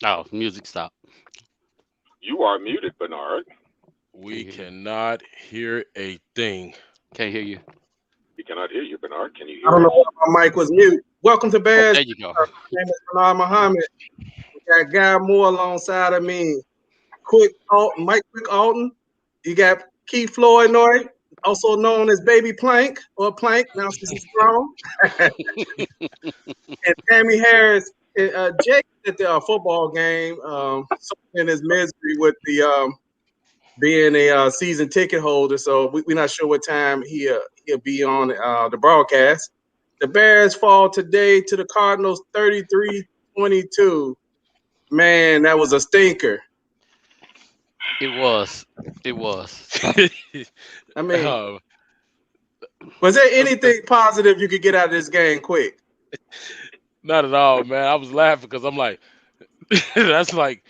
Oh, music stop. You are muted, Bernard. We Can't hear you. cannot hear a thing. Can't hear you. We cannot hear you, Bernard. Can you I hear don't know us? why my mic was mute. Welcome to Oh, Bears. there you go. My name is Bernard Muhammad. We got Guy Moore alongside of me. Quick Alton, Mike Quick Alton. You got Keith Floyd Noy, also known as Baby Plank or Plank, now since he's grown. And Tammy Harris. Jake at the football game, in his misery with the being a season ticket holder. So we're not sure what time he'll be on the broadcast. The Bears fall today to the Cardinals 33-22. Man, that was a stinker. It was. It was. I mean, Uh, was there anything positive you could get out of this game quick? Not at all, man. I was laughing because I'm like, that's like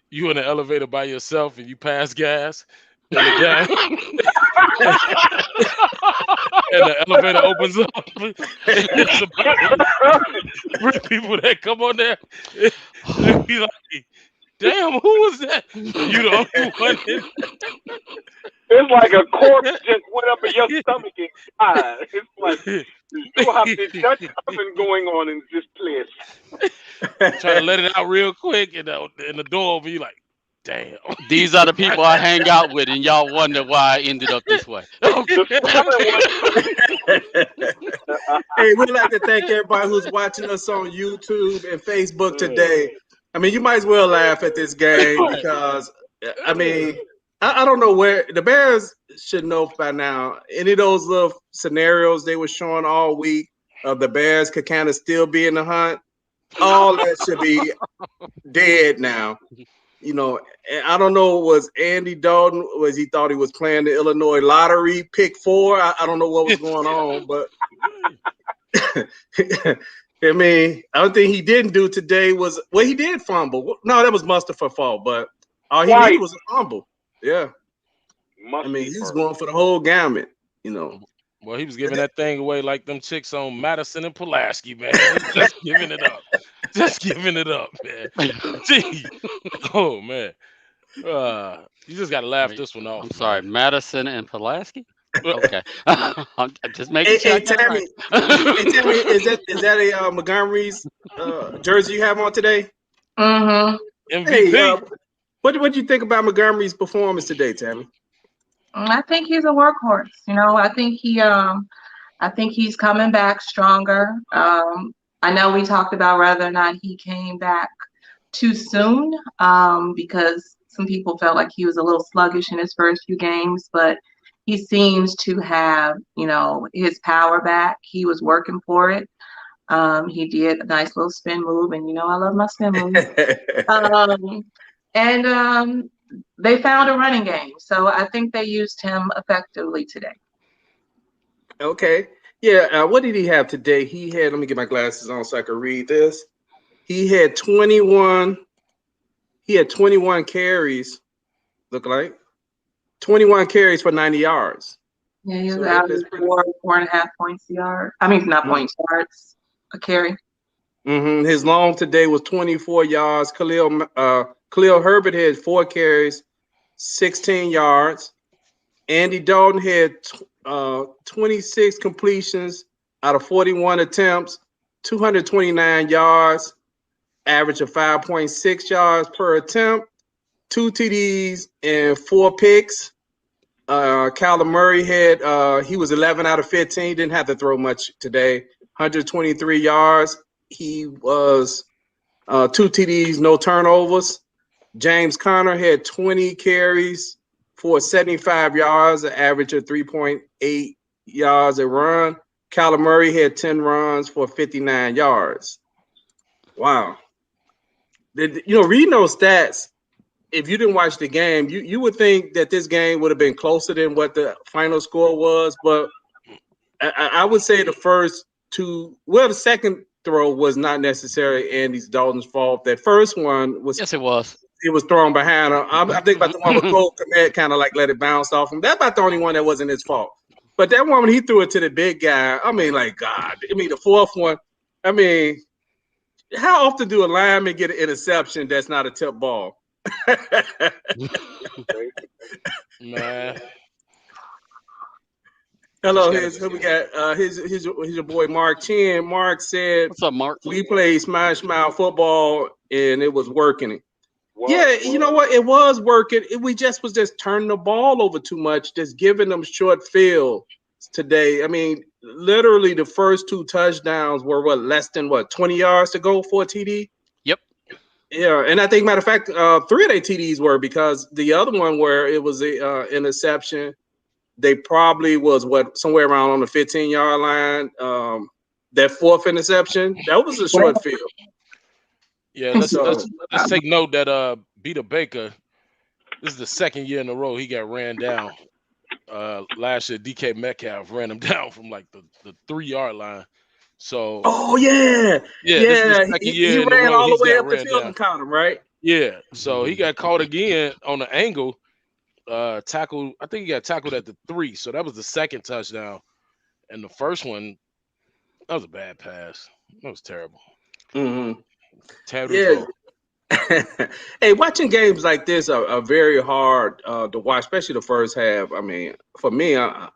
you in the elevator by yourself and you pass gas in the game, and the elevator opens up. And it's about three people that come on there. And be like, damn, who was that? And you the only one in. It's like a corpse just went up in your stomach and died. It's like you have the Dutch oven going on in this place. Try to let it out real quick, and the door open. You like, damn. These are the people I hang out with, and y'all wonder why I ended up this way. Hey, we'd like to thank everybody who's watching us on YouTube and Facebook today. I mean, you might as well laugh at this game because, I mean, I don't know where the Bears should know by now. Any of those little scenarios they were showing all week of the Bears could kind of still be in the hunt. All that should be dead now. You know, and I don't know, was Andy Dalton, was he thought he was playing the Illinois lottery pick 4? I don't know what was going on, but I mean, I don't think he didn't do today was, well, he did fumble. No, that was Mustafa's fault, but all he needed was a fumble. Yeah. I mean, he's going for the whole gamut, you know. Well, he was giving that thing away like them chicks on Madison and Pulaski, man. Just giving it up. Just giving it up, man. Gee. Oh, man. You just got to laugh this one off. I'm sorry, Madison and Pulaski? Well, Okay. I'm just making sure I Hey, got it Tammy, right. hey, Tammy, is that a Montgomery's jersey you have on today? Mm-hmm. MVP. Hey, what do you think about Montgomery's performance today, Tammy? I think he's a workhorse. You know, I think he's coming back stronger. I know we talked about whether or not he came back too soon, because some people felt like he was a little sluggish in his first few games, but he seems to have, you know, his power back. He was working for it. He did a nice little spin move, and you know I love my spin moves. And they found a running game, so I think they used him effectively today. Okay. Yeah, what did he have today? He had, let me get my glasses on so I can read this. He had 21 carries, look like 21 carries for 90 yards. Yeah, he was So out that's of pretty. 4.5 points a yard. I mean, not points, yards a carry. His long today was 24 yards. Khalil Herbert had 4 carries, 16 yards. Andy Dalton had 26 completions out of 41 attempts, 229 yards, average of 5.6 yards per attempt, 2 TDs and 4 picks. Kyler Murray had he was 11 out of 15, didn't have to throw much today, 123 yards. He was 2 TDs, no turnovers. James Conner had 20 carries for 75 yards, an average of 3.8 yards a run. Kyler Murray had 10 runs for 59 yards. Wow. You know, reading those stats, if you didn't watch the game, you would think that this game would have been closer than what the final score was. But I would say the first two, well, the second throw was not necessarily Andy Dalton's fault. That first one was, Yes, it was. it was thrown behind him. I think about the one with Cole Kmet kind of like let it bounce off him. That's about the only one that wasn't his fault. But that one when he threw it to the big guy, I mean, like God. I mean, the fourth one, I mean, How often do a lineman get an interception that's not a tip ball? Man. Hello, who we got? Here's your boy Mark Chin. Mark said, What's up, Mark? we played Smash Mouth football and it was working. What? You know what? It was working. We just was turning the ball over too much, just giving them short field today. I mean, literally the first 2 touchdowns were less than 20 yards to go for a TD? Yep. Yeah, and I think matter of fact, 3 of their TDs were, because the other one where it was a interception, they probably was somewhere around on the 15-yard line. That 4th interception, that was a short field. Yeah, let's take note that Beta Baker, this is the 2nd year in a row he got ran down. Last year DK Metcalf ran him down from like the 3-yard line. So this is the 2nd year he ran all the way up the field and caught him, right? Yeah. So he got caught again on the angle. Tackle. I think he got tackled at the 3. So that was the 2nd touchdown. And the first one, that was a bad pass. That was terrible. Mm-hmm. Terrible. Hey, watching games like this are very hard to watch, especially the first half. I mean, for me, I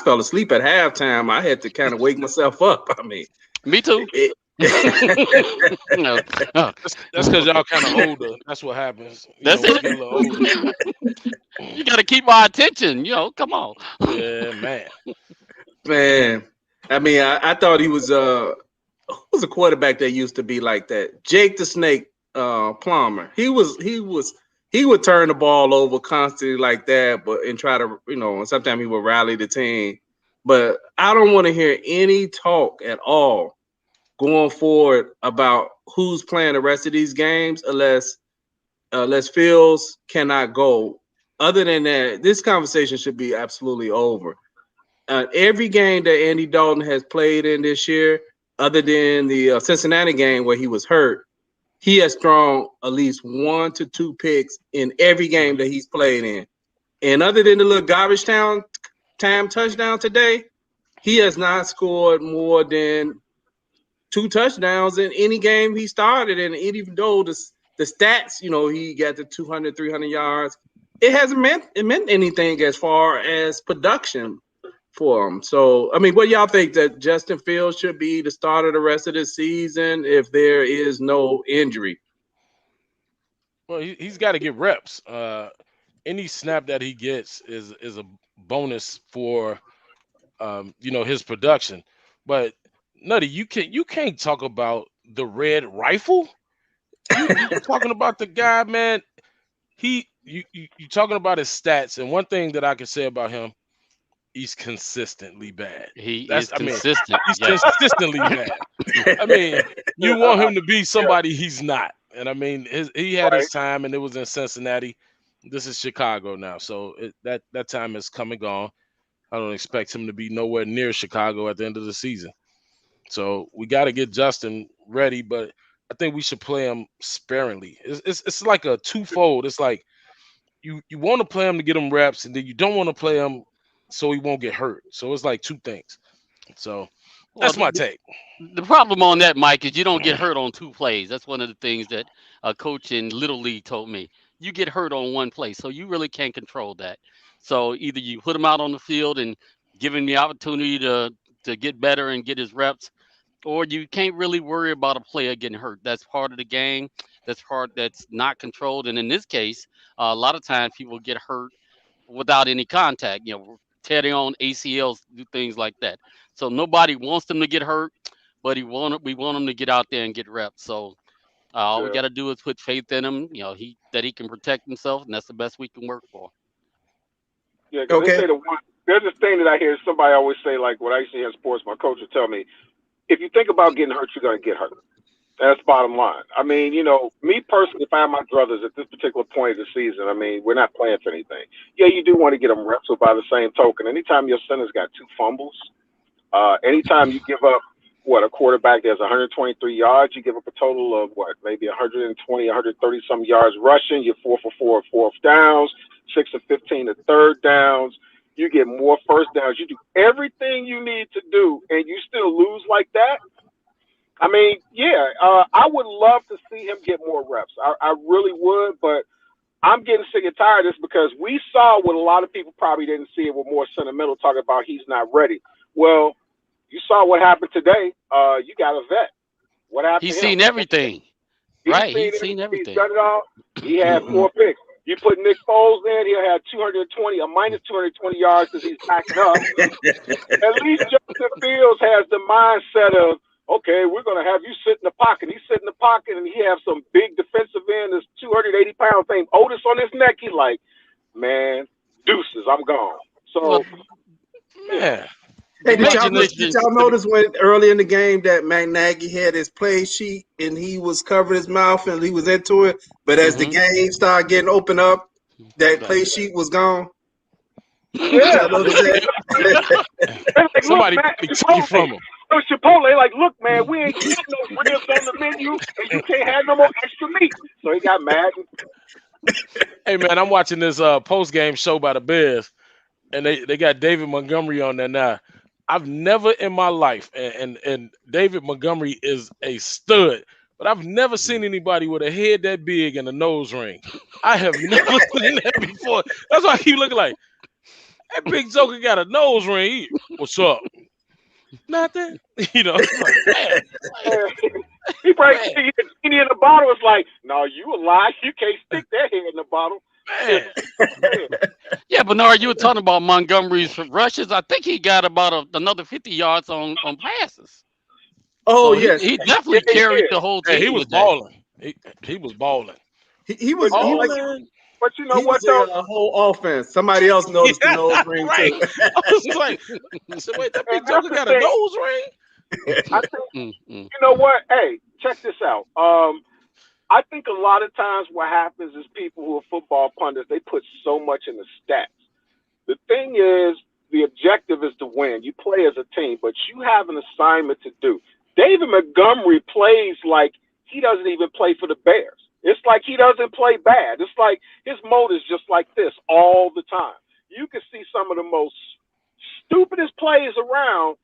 fell asleep at halftime. I had to kind of wake myself up. I mean, me too. No. That's because y'all kind of older. That's what happens. That's it. You got to keep my attention. Come on. Yeah, man. I mean, I thought he was who was a quarterback that used to be like that? Jake the Snake Plummer. He would turn the ball over constantly like that, and try to, and sometimes he would rally the team. But I don't want to hear any talk at all going forward about who's playing the rest of these games unless Fields cannot go. Other than that, this conversation should be absolutely over. Every game that Andy Dalton has played in this year, other than the Cincinnati game where he was hurt, he has thrown at least 1 to 2 picks in every game that he's played in. And other than the little garbage time touchdown today, he has not scored more than 2 touchdowns in any game he started. And even though the stats, he got the 200, 300 yards, it hasn't meant anything as far as production for him. So, I mean, what y'all think, that Justin Fields should be the starter the rest of the season if there is no injury? Well, he's got to get reps. Any snap that he gets is a bonus for his production. But Nutty, you can't talk about the red rifle. You're talking about the guy, man. You talking about his stats, and one thing that I can say about him, he's consistently bad. He's consistent. He's consistently bad. I mean, you want him to be somebody he's not. And I mean, he had his time, and it was in Cincinnati. This is Chicago now, so that time has come and gone. I don't expect him to be nowhere near Chicago at the end of the season. So we got to get Justin ready, but I think we should play him sparingly. It's like a twofold. It's like you want to play him to get him reps, and then you don't want to play him so he won't get hurt. So it's like 2 things. So that's my take. The problem on that, Mike, is you don't get hurt on 2 plays. That's one of the things that a coach in Little League told me. You get hurt on 1 play, so you really can't control that. So either you put him out on the field and give him the opportunity to get better and get his reps, or you can't really worry about a player getting hurt. That's part of the game. That's part that's not controlled. And in this case, a lot of times people get hurt without any contact, tearing on ACLs, do things like that. So nobody wants them to get hurt, but we want them to get out there and get reps. So all we got to do is put faith in him, that he can protect himself, and that's the best we can work for. Yeah, because they say there's this thing that I hear somebody always say, like what I used to hear in sports, my coach would tell me, if you think about getting hurt, you're going to get hurt. That's bottom line. I mean, me personally, if I have my brothers at this particular point of the season, I mean, we're not playing for anything. Yeah, you do want to get them reps, but by the same token, anytime your center's got 2 fumbles, anytime you give up, a quarterback that's 123 yards, you give up a total of maybe 120, 130 some yards rushing, you're 4 for 4 at 4th downs, 6 of 15 at 3rd downs, you get more 1st downs, you do everything you need to do, and you still lose like that. I mean, yeah, I would love to see him get more reps. I really would, but I'm getting sick and tired of this because we saw what a lot of people probably didn't see it. Were more sentimental, talking about he's not ready. Well, you saw what happened today. You got a vet. What happened He's to him? seen everything. He's Right. seen He's seen everything. He's everything. done it all. He had 4 picks. You put Nick Foles in, he'll have 220, a minus 220 yards because he's backing up. At least Justin Fields has the mindset of, okay, we're going to have you sit in the pocket. He sit in the pocket, and he have some big defensive end, this 280-pound thing, Otis on his neck. He like, man, deuces, I'm gone. So, yeah. Hey, did y'all notice when early in the game that Matt Nagy had his play sheet and he was covering his mouth and he was into it, but as the game started getting opened up, that play sheet was gone? Yeah. Like, somebody took it from him. So Chipotle, like, look, man, we ain't got no ribs on the menu, and you can't have no more extra meat. So he got mad. Hey, man, I'm watching this post-game show by the Bears, and they got David Montgomery on there now. I've never in my life, and David Montgomery is a stud, but I've never seen anybody with a head that big and a nose ring. I have never seen that before. That's why I keep looking like, that big joker got a nose ring. What's up? Nothing. You know, like, man. He probably see a genie in the bottle. It's like, no, you a lie. You can't stick that head in the bottle. Man. Yeah, Bernard, you were talking about Montgomery's rushes. I think he got about another 50 yards on passes. Oh, so yes. He definitely carried the whole team. He was balling. He was balling. He was balling. But you know he what, was a whole offense. Somebody else noticed the nose ring, right. too. I was like, wait, that big joker got a nose ring? I think, you know what? Hey, check this out. I think a lot of times what happens is people who are football pundits, they put so much in the stats. The thing is, the objective is to win. You play as a team, but you have an assignment to do. David Montgomery plays like he doesn't even play for the Bears. It's like he doesn't play bad. It's like his mode is just like this all the time. You can see some of the most stupidest plays around,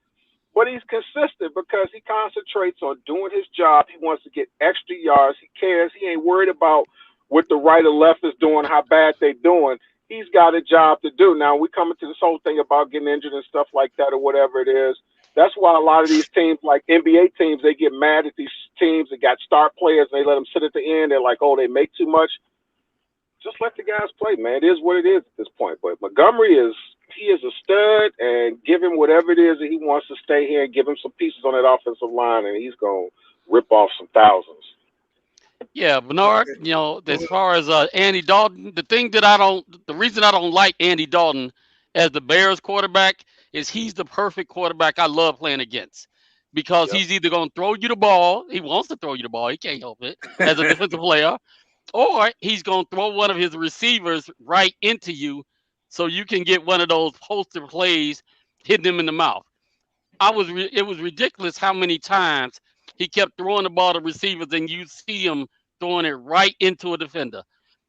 but he's consistent because he concentrates on doing his job. He wants to get extra yards. He cares. He ain't worried about what the right or left is doing, how bad they're doing. He's got a job to do. Now, we come into this whole thing about getting injured and stuff like that or whatever it is. That's why a lot of these teams, like NBA teams, they get mad at these teams that got star players and they let them sit at the end. They're like, oh, they make too much. Just let the guys play, man. It is what it is at this point. But Montgomery is a stud, and give him whatever it is that he wants to stay here and give him some pieces on that offensive line, and he's going to rip off some thousands. Yeah, Bernard, you know, as far as Andy Dalton, the reason I don't like Andy Dalton as the Bears quarterback is he's the perfect quarterback I love playing against because he's either going to throw you the ball. He wants to throw you the ball. He can't help it as a defensive player. Or he's going to throw one of his receivers right into you so you can get one of those poster plays hitting him in the mouth. It was ridiculous how many times he kept throwing the ball to receivers and you see him throwing it right into a defender.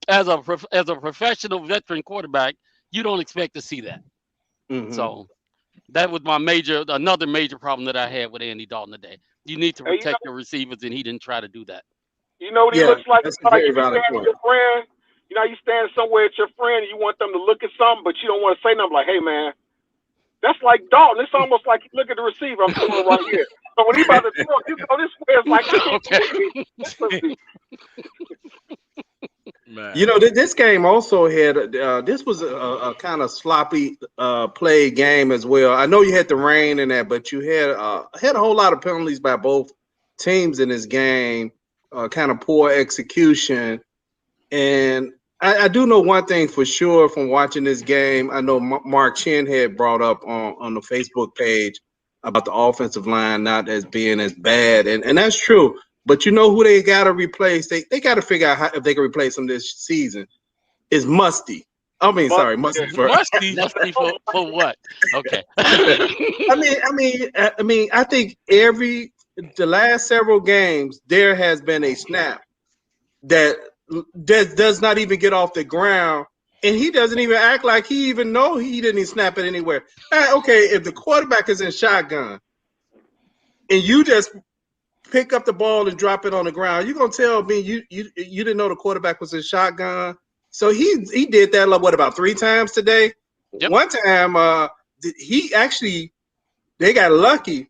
As a professional veteran quarterback, you don't expect to see that. Mm-hmm. So that was another major problem that I had with Andy Dalton today. You need to protect your receivers, and he didn't try to do that. You know what he looks like? Like you stand with your friend. You know, you stand somewhere at your friend and you want them to look at something, but you don't want to say nothing. Like, hey, man, that's like Dalton. It's almost like you look at the receiver. I'm throwing right here. So when he about to throw, you go this way. It's like, okay. Man. You know, this game also had this was a kind of sloppy play game as well. I know you had the rain in that, but you had a whole lot of penalties by both teams in this game. Kind of poor execution, and I do know one thing for sure from watching this game. I know Mark Chin had brought up on the Facebook page about the offensive line not as being as bad, and that's true. But you know who they got to replace? They got to figure out if they can replace them this season. Is Musty. I mean, sorry, Musty for what? Okay. I mean, I think the last several games there has been a snap that does not even get off the ground, and he doesn't even act like he even know he didn't even snap it anywhere. Okay, if the quarterback is in shotgun, and you just pick up the ball and drop it on the ground. You're gonna tell me you didn't know the quarterback was in shotgun. So he did that about 3 times today. Yep. One time they got lucky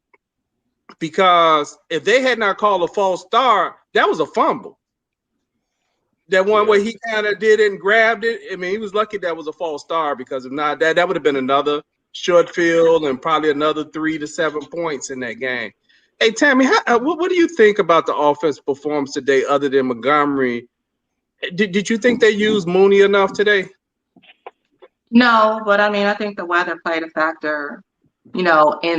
because if they had not called a false start, that was a fumble. That one where he kind of did it and grabbed it. I mean, he was lucky that was a false start, because if not, that would have been another short field and probably another 3 to 7 points in that game. Hey, Tammy, what do you think about the offense performance today other than Montgomery? Did you think they used Mooney enough today? No, but I mean, I think the weather played a factor, in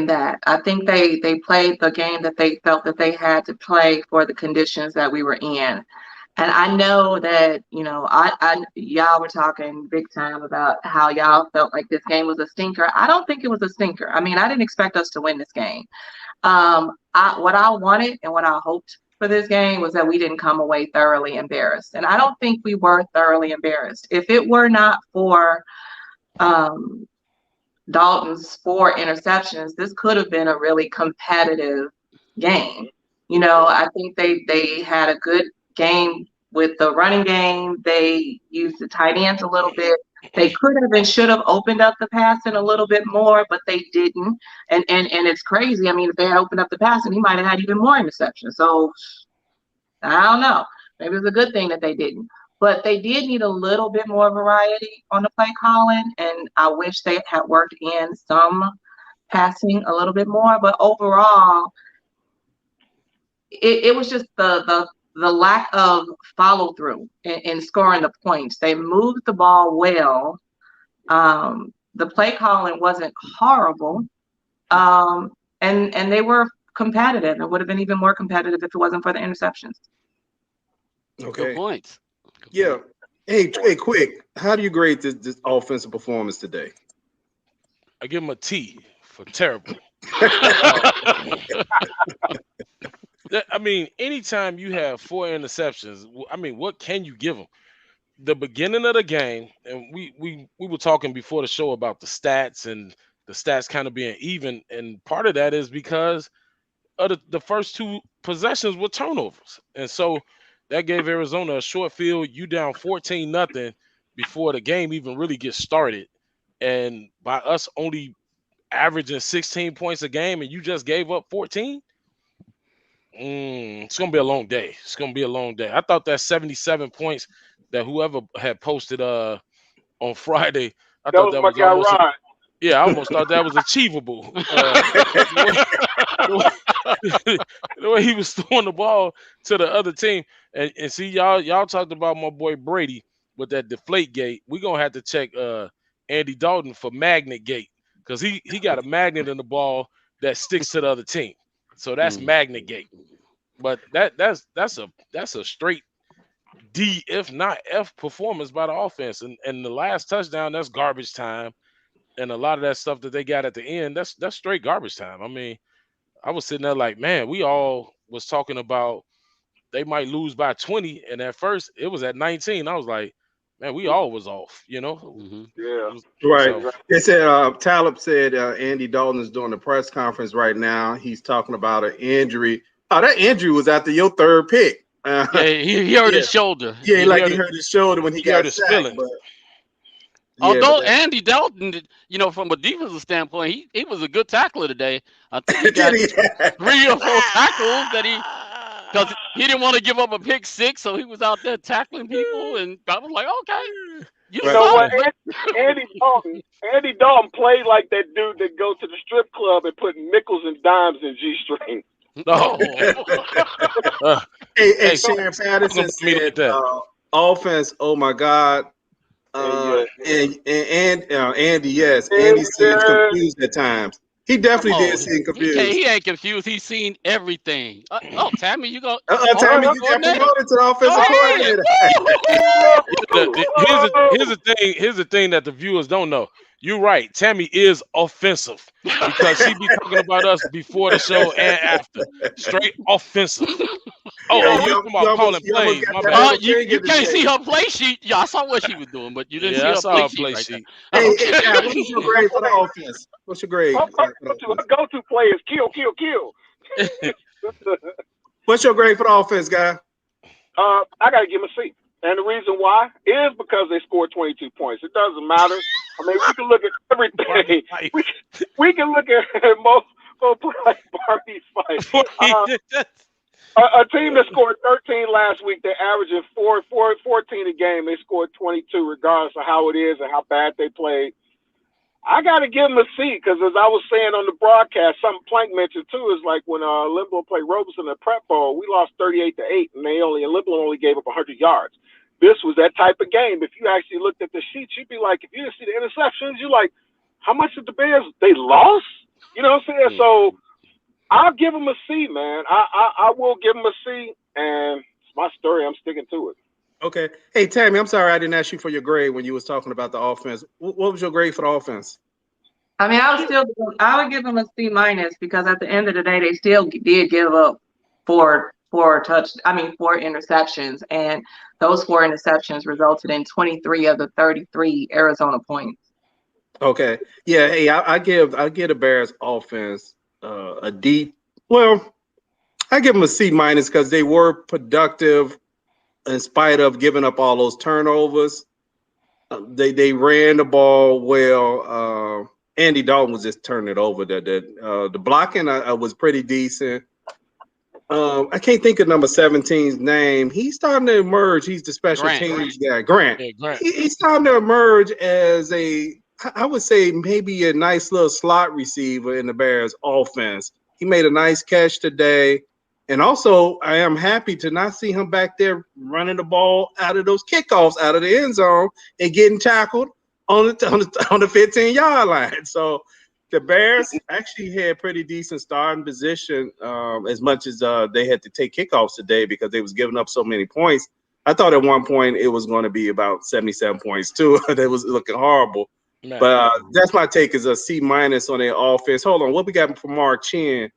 that. I think they played the game that they felt that they had to play for the conditions that we were in. And I know that, y'all were talking big time about how y'all felt like this game was a stinker. I don't think it was a stinker. I mean, I didn't expect us to win this game. What I wanted and what I hoped for this game was that we didn't come away thoroughly embarrassed. And I don't think we were thoroughly embarrassed. If it were not for Dalton's 4 interceptions, this could have been a really competitive game. I think they had a good game with the running game. They used the tight ends a little bit. They could have and should have opened up the passing a little bit more, but they didn't. And it's crazy. I mean, if they had opened up the passing, he might have had even more interceptions. So I don't know. Maybe it's a good thing that they didn't. But they did need a little bit more variety on the play calling, and I wish they had worked in some passing a little bit more. But overall, it was just the lack of follow through in scoring the points. They moved the ball well. The play calling wasn't horrible, and they were competitive. It would have been even more competitive if it wasn't for the interceptions. Okay. Good points. Yeah. Hey, quick. How do you grade this offensive performance today? I give him a T for terrible. I mean, anytime you have 4 interceptions, I mean, what can you give them? The beginning of the game, and we were talking before the show about the stats and the stats kind of being even, and part of that is because of the first 2 possessions were turnovers, and so that gave Arizona a short field. You down 14-0 before the game even really gets started, and by us only averaging 16 points a game, and you just gave up 14. It's gonna be a long day. It's gonna be a long day. I thought that 77 points that whoever had posted on Friday, I thought that was almost I almost thought that was achievable. The way he was throwing the ball to the other team, and see y'all talked about my boy Brady with that deflate gate. We're gonna have to check Andy Dalton for magnet gate, because he got a magnet in the ball that sticks to the other team. So that's magnet gate. But that's a straight D, if not F, performance by the offense. And the last touchdown, that's garbage time. And a lot of that stuff that they got at the end, that's straight garbage time. I mean, I was sitting there like, man, we all was talking about they might lose by 20, and at first it was at 19. I was like, man, we all was off, Yeah. Right. So, they said Talib said Andy Dalton is doing a press conference right now. He's talking about an injury. Oh, that injury was after your 3rd pick. Yeah, he hurt his shoulder. Yeah, he hurt his shoulder when he got sacked. But, although Andy Dalton, from a defensive standpoint, he was a good tackler today. I think he got 3 or 4 tackles because he didn't want to give up a pick 6, so he was out there tackling people, and I was like, okay. You know what? Andy Dalton played like that dude that goes to the strip club and put nickels and dimes in G-string. No. Hey, Sharon Patterson said offense, oh my God. And Andy, yes. Andy seems confused at times. He definitely did seem confused. He ain't confused. He's seen everything. Tammy, you go. Tammy, you got promoted to the offensive coordinator. Here's the thing that the viewers don't know. You're right. Tammy is offensive because she be talking about us before the show and after. Straight offensive. You calling plays. My bad. You can't see her play sheet. Yeah, I saw what she was doing, but you didn't see her play sheet. Hey, what is your grade for the offense? What's your grade? Our go-to play is kill. What's your grade for the offense, guy? I got to give them a C. And the reason why is because they scored 22 points. It doesn't matter. I mean, we can look at everything. We can look at most like Barbie's fight. A team that scored 13 last week, they're averaging 14 a game. They scored 22 regardless of how it is and how bad they played. I got to give them a C because, as I was saying on the broadcast, something Plank mentioned too is like when Limbo played Robeson in the Prep Bowl, we lost 38-8, and Limbo only gave up 100 yards. This was that type of game. If you actually looked at the sheets, you'd be like, if you didn't see the interceptions, you're like, how much did the Bears they lost? You know what I'm saying? So I'll give them a C, man. I will give them a C, and it's my story. I'm sticking to it. Okay. Hey, Tammy, I'm sorry I didn't ask you for your grade when you was talking about the offense. What was your grade for the offense? I mean, I would give them a C- because at the end of the day, they still did give up four interceptions, and those 4 interceptions resulted in 23 of the 33 Arizona points. Okay. Yeah. Hey, I give the Bears offense a D. Well, I give them a C- because they were productive in spite of giving up all those turnovers. They ran the ball well. Andy Dalton was just turning it over. The blocking was pretty decent. I can't think of number 17's name. He's starting to emerge. He's the special teams guy. Grant. Yeah, Grant. He's starting to emerge as I would say maybe a nice little slot receiver in the Bears offense. He made a nice catch today. And also, I am happy to not see him back there running the ball out of those kickoffs out of the end zone and getting tackled on the 15-yard line. So the Bears actually had pretty decent starting position as much as they had to take kickoffs today because they was giving up so many points. I thought at one point it was going to be about 77 points too. That was looking horrible. Man. But that's my take is a C- on their offense. Hold on, what we got from Mark Chin?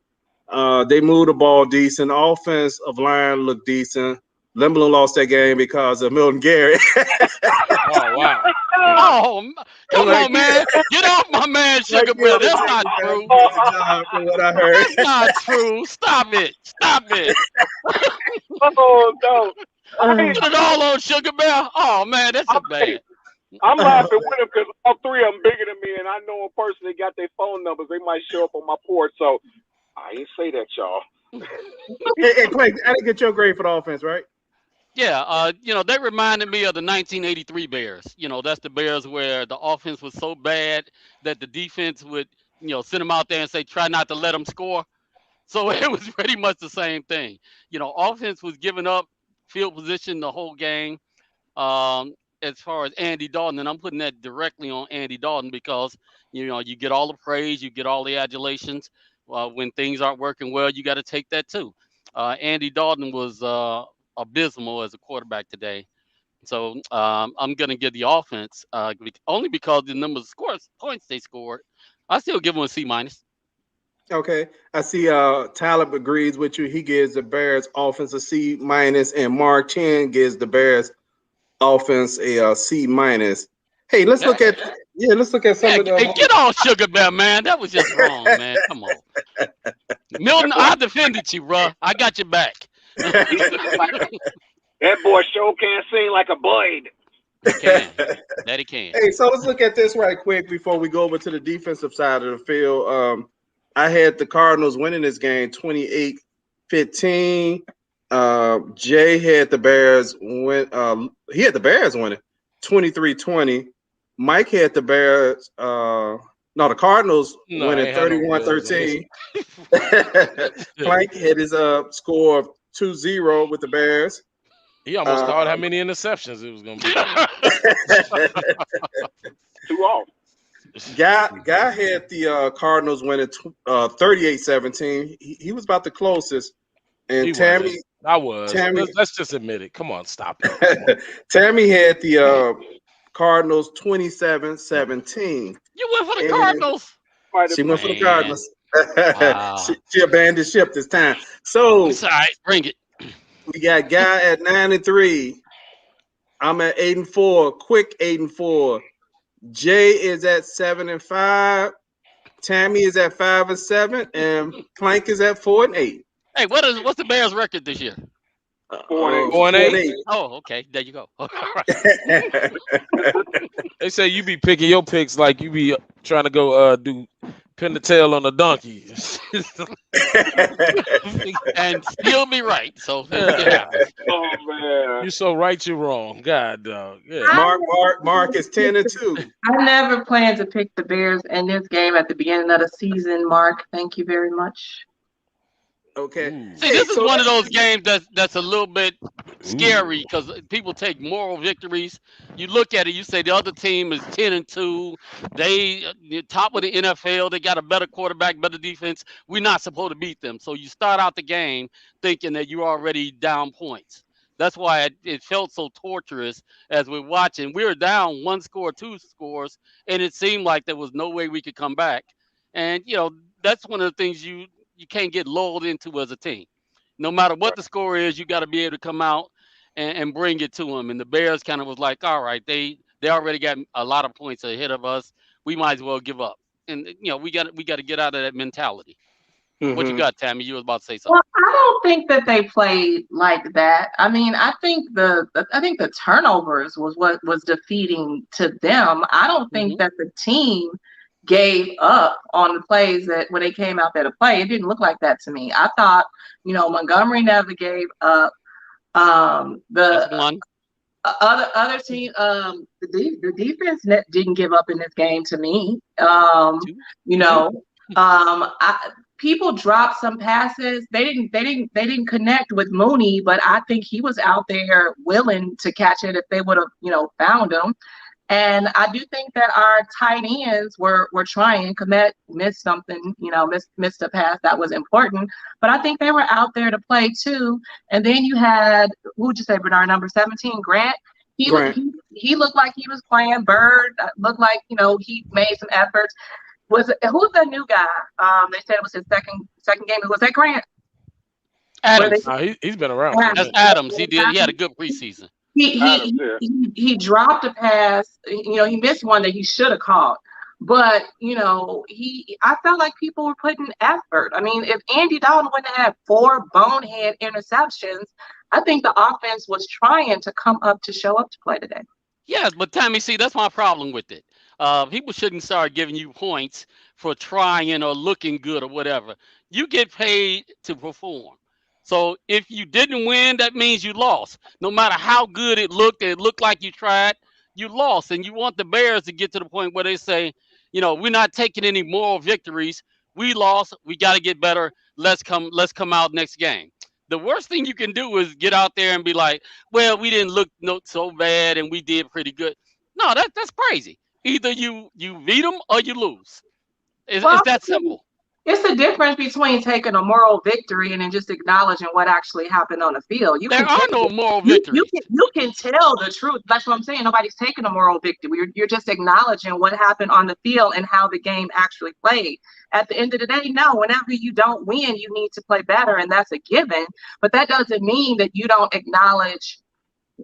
They moved the ball decent. Offensive line looked decent. Limblin lost that game because of Milton Garrett. Oh, wow. Oh, come on, man. Get off my man, Sugar Bill. That's not true. From what I heard. That's not true. Stop it. Stop it. Oh, no. Put it all on Sugar Bill. Oh, man, that's a bad. I'm laughing with them because all 3 of them bigger than me, and I know them personally got their phone numbers. They might show up on my porch, so I ain't say that, y'all. Hey, Clay, I didn't get your grade for the offense, right? Yeah, they reminded me of the 1983 Bears. That's the Bears where the offense was so bad that the defense would, send them out there and say, try not to let them score. So it was pretty much the same thing. Offense was giving up field position the whole game. As far as Andy Dalton, and I'm putting that directly on Andy Dalton because, you get all the praise, you get all the adulations. When things aren't working well, you got to take that too. Andy Dalton was abysmal as a quarterback today. So I'm going to give the offense, only because the number of points they scored. I still give them a C-. Okay. I see Talib agrees with you. He gives the Bears offense a C-, and Mark Chin gives the Bears offense a C-. Hey, let's look at some of the. Hey, get off Sugar Bear, man. That was just wrong, man. Come on. Milton, I defended you, bro. I got your back. That boy sure can't sing like a blade. He can. That he can. Hey, so let's look at this right quick before we go over to the defensive side of the field. I had the Cardinals winning this game 28-15. Jay had the Bears win. He had the Bears winning 23-20. Mike had the Bears. The Cardinals winning 31-13. Plank had his score of 2-0 with the Bears. He almost thought how many interceptions it was going to be. 2 off. Guy had the Cardinals winning 38-17. He was about the closest. And Tammy, let's just admit it. Come on, stop it. Tammy had the Cardinals 27-17. You went for the Cardinals. She went for the Cardinals. Wow. she abandoned ship this time. So it's all right. Bring it. We got Guy at 9-3. I'm at 8-4. Quick 8-4. Jay is at 7-5. Tammy is at 5-7, and Plank is at 4-8. Hey, what's the Bears' record this year? 4-8. 4-8. Oh, okay. There you go. All right. They say you be picking your picks like you be trying to go do pin the tail on a donkey. And still be right. So it Yeah. happens. Oh man. You're so right, you're wrong. God, dog. Yeah. Mark is 10-2. I never planned to pick the Bears in this game at the beginning of the season, Mark. Thank you very much. Okay. Ooh. See, this is so one of let's- those games that's a little bit scary because people take moral victories. You look at it, you say the other team is 10-2. They top of the NFL. They got a better quarterback, better defense. We're not supposed to beat them. So you start out the game thinking that you're already down points. That's why it felt so torturous as we're watching. We were down 1 score, 2 scores, and it seemed like there was no way we could come back. And that's one of the things you can't get lulled into as a team. No matter what the score is, you got to be able to come out and bring it to them. And the Bears kind of was like, all right, they already got a lot of points ahead of us. We might as well give up. And we got to get out of that mentality. What you got, Tammy? You was about to say something. Well, I don't think that they played like that. I mean, I think the turnovers was what was defeating to them. I don't think that the team gave up on the plays that when they came out there to play. It didn't look like that to me. I thought, Montgomery never gave up. That's The one. other team, the defense didn't give up in this game to me. Two. People dropped some passes. They didn't connect with Mooney, but I think he was out there willing to catch it if they would have, found him. And I do think that our tight ends were trying. Komet missed something, missed a pass that was important. But I think they were out there to play too. And then you had, who would you say, Bernard, number 17, Grant? He looked like he was playing Bird. Looked like, he made some efforts. Who's the new guy? They said it was his second game. Was that Grant? Adams. He's been around. That's Adams. He had a good preseason. He dropped a pass. He missed one that he should have caught. But I felt like people were putting effort. I mean, if Andy Dalton wouldn't have had 4 bonehead interceptions, I think the offense was trying to come up to show up to play today. Yes, but Tammy, see, that's my problem with it. People shouldn't start giving you points for trying or looking good or whatever. You get paid to perform. So if you didn't win, that means you lost. No matter how good it looked like you tried, you lost. And you want the Bears to get to the point where they say, we're not taking any moral victories. We lost. We got to get better. Let's come out next game. The worst thing you can do is get out there and be like, well, we didn't look so bad and we did pretty good. No, that's crazy. Either you beat them or you lose. It's that simple. It's the difference between taking a moral victory and then just acknowledging what actually happened on the field. There are no moral victories. You can tell the truth. That's what I'm saying. Nobody's taking a moral victory. You're just acknowledging what happened on the field and how the game actually played. At the end of the day, no, whenever you don't win, you need to play better, and that's a given. But that doesn't mean that you don't acknowledge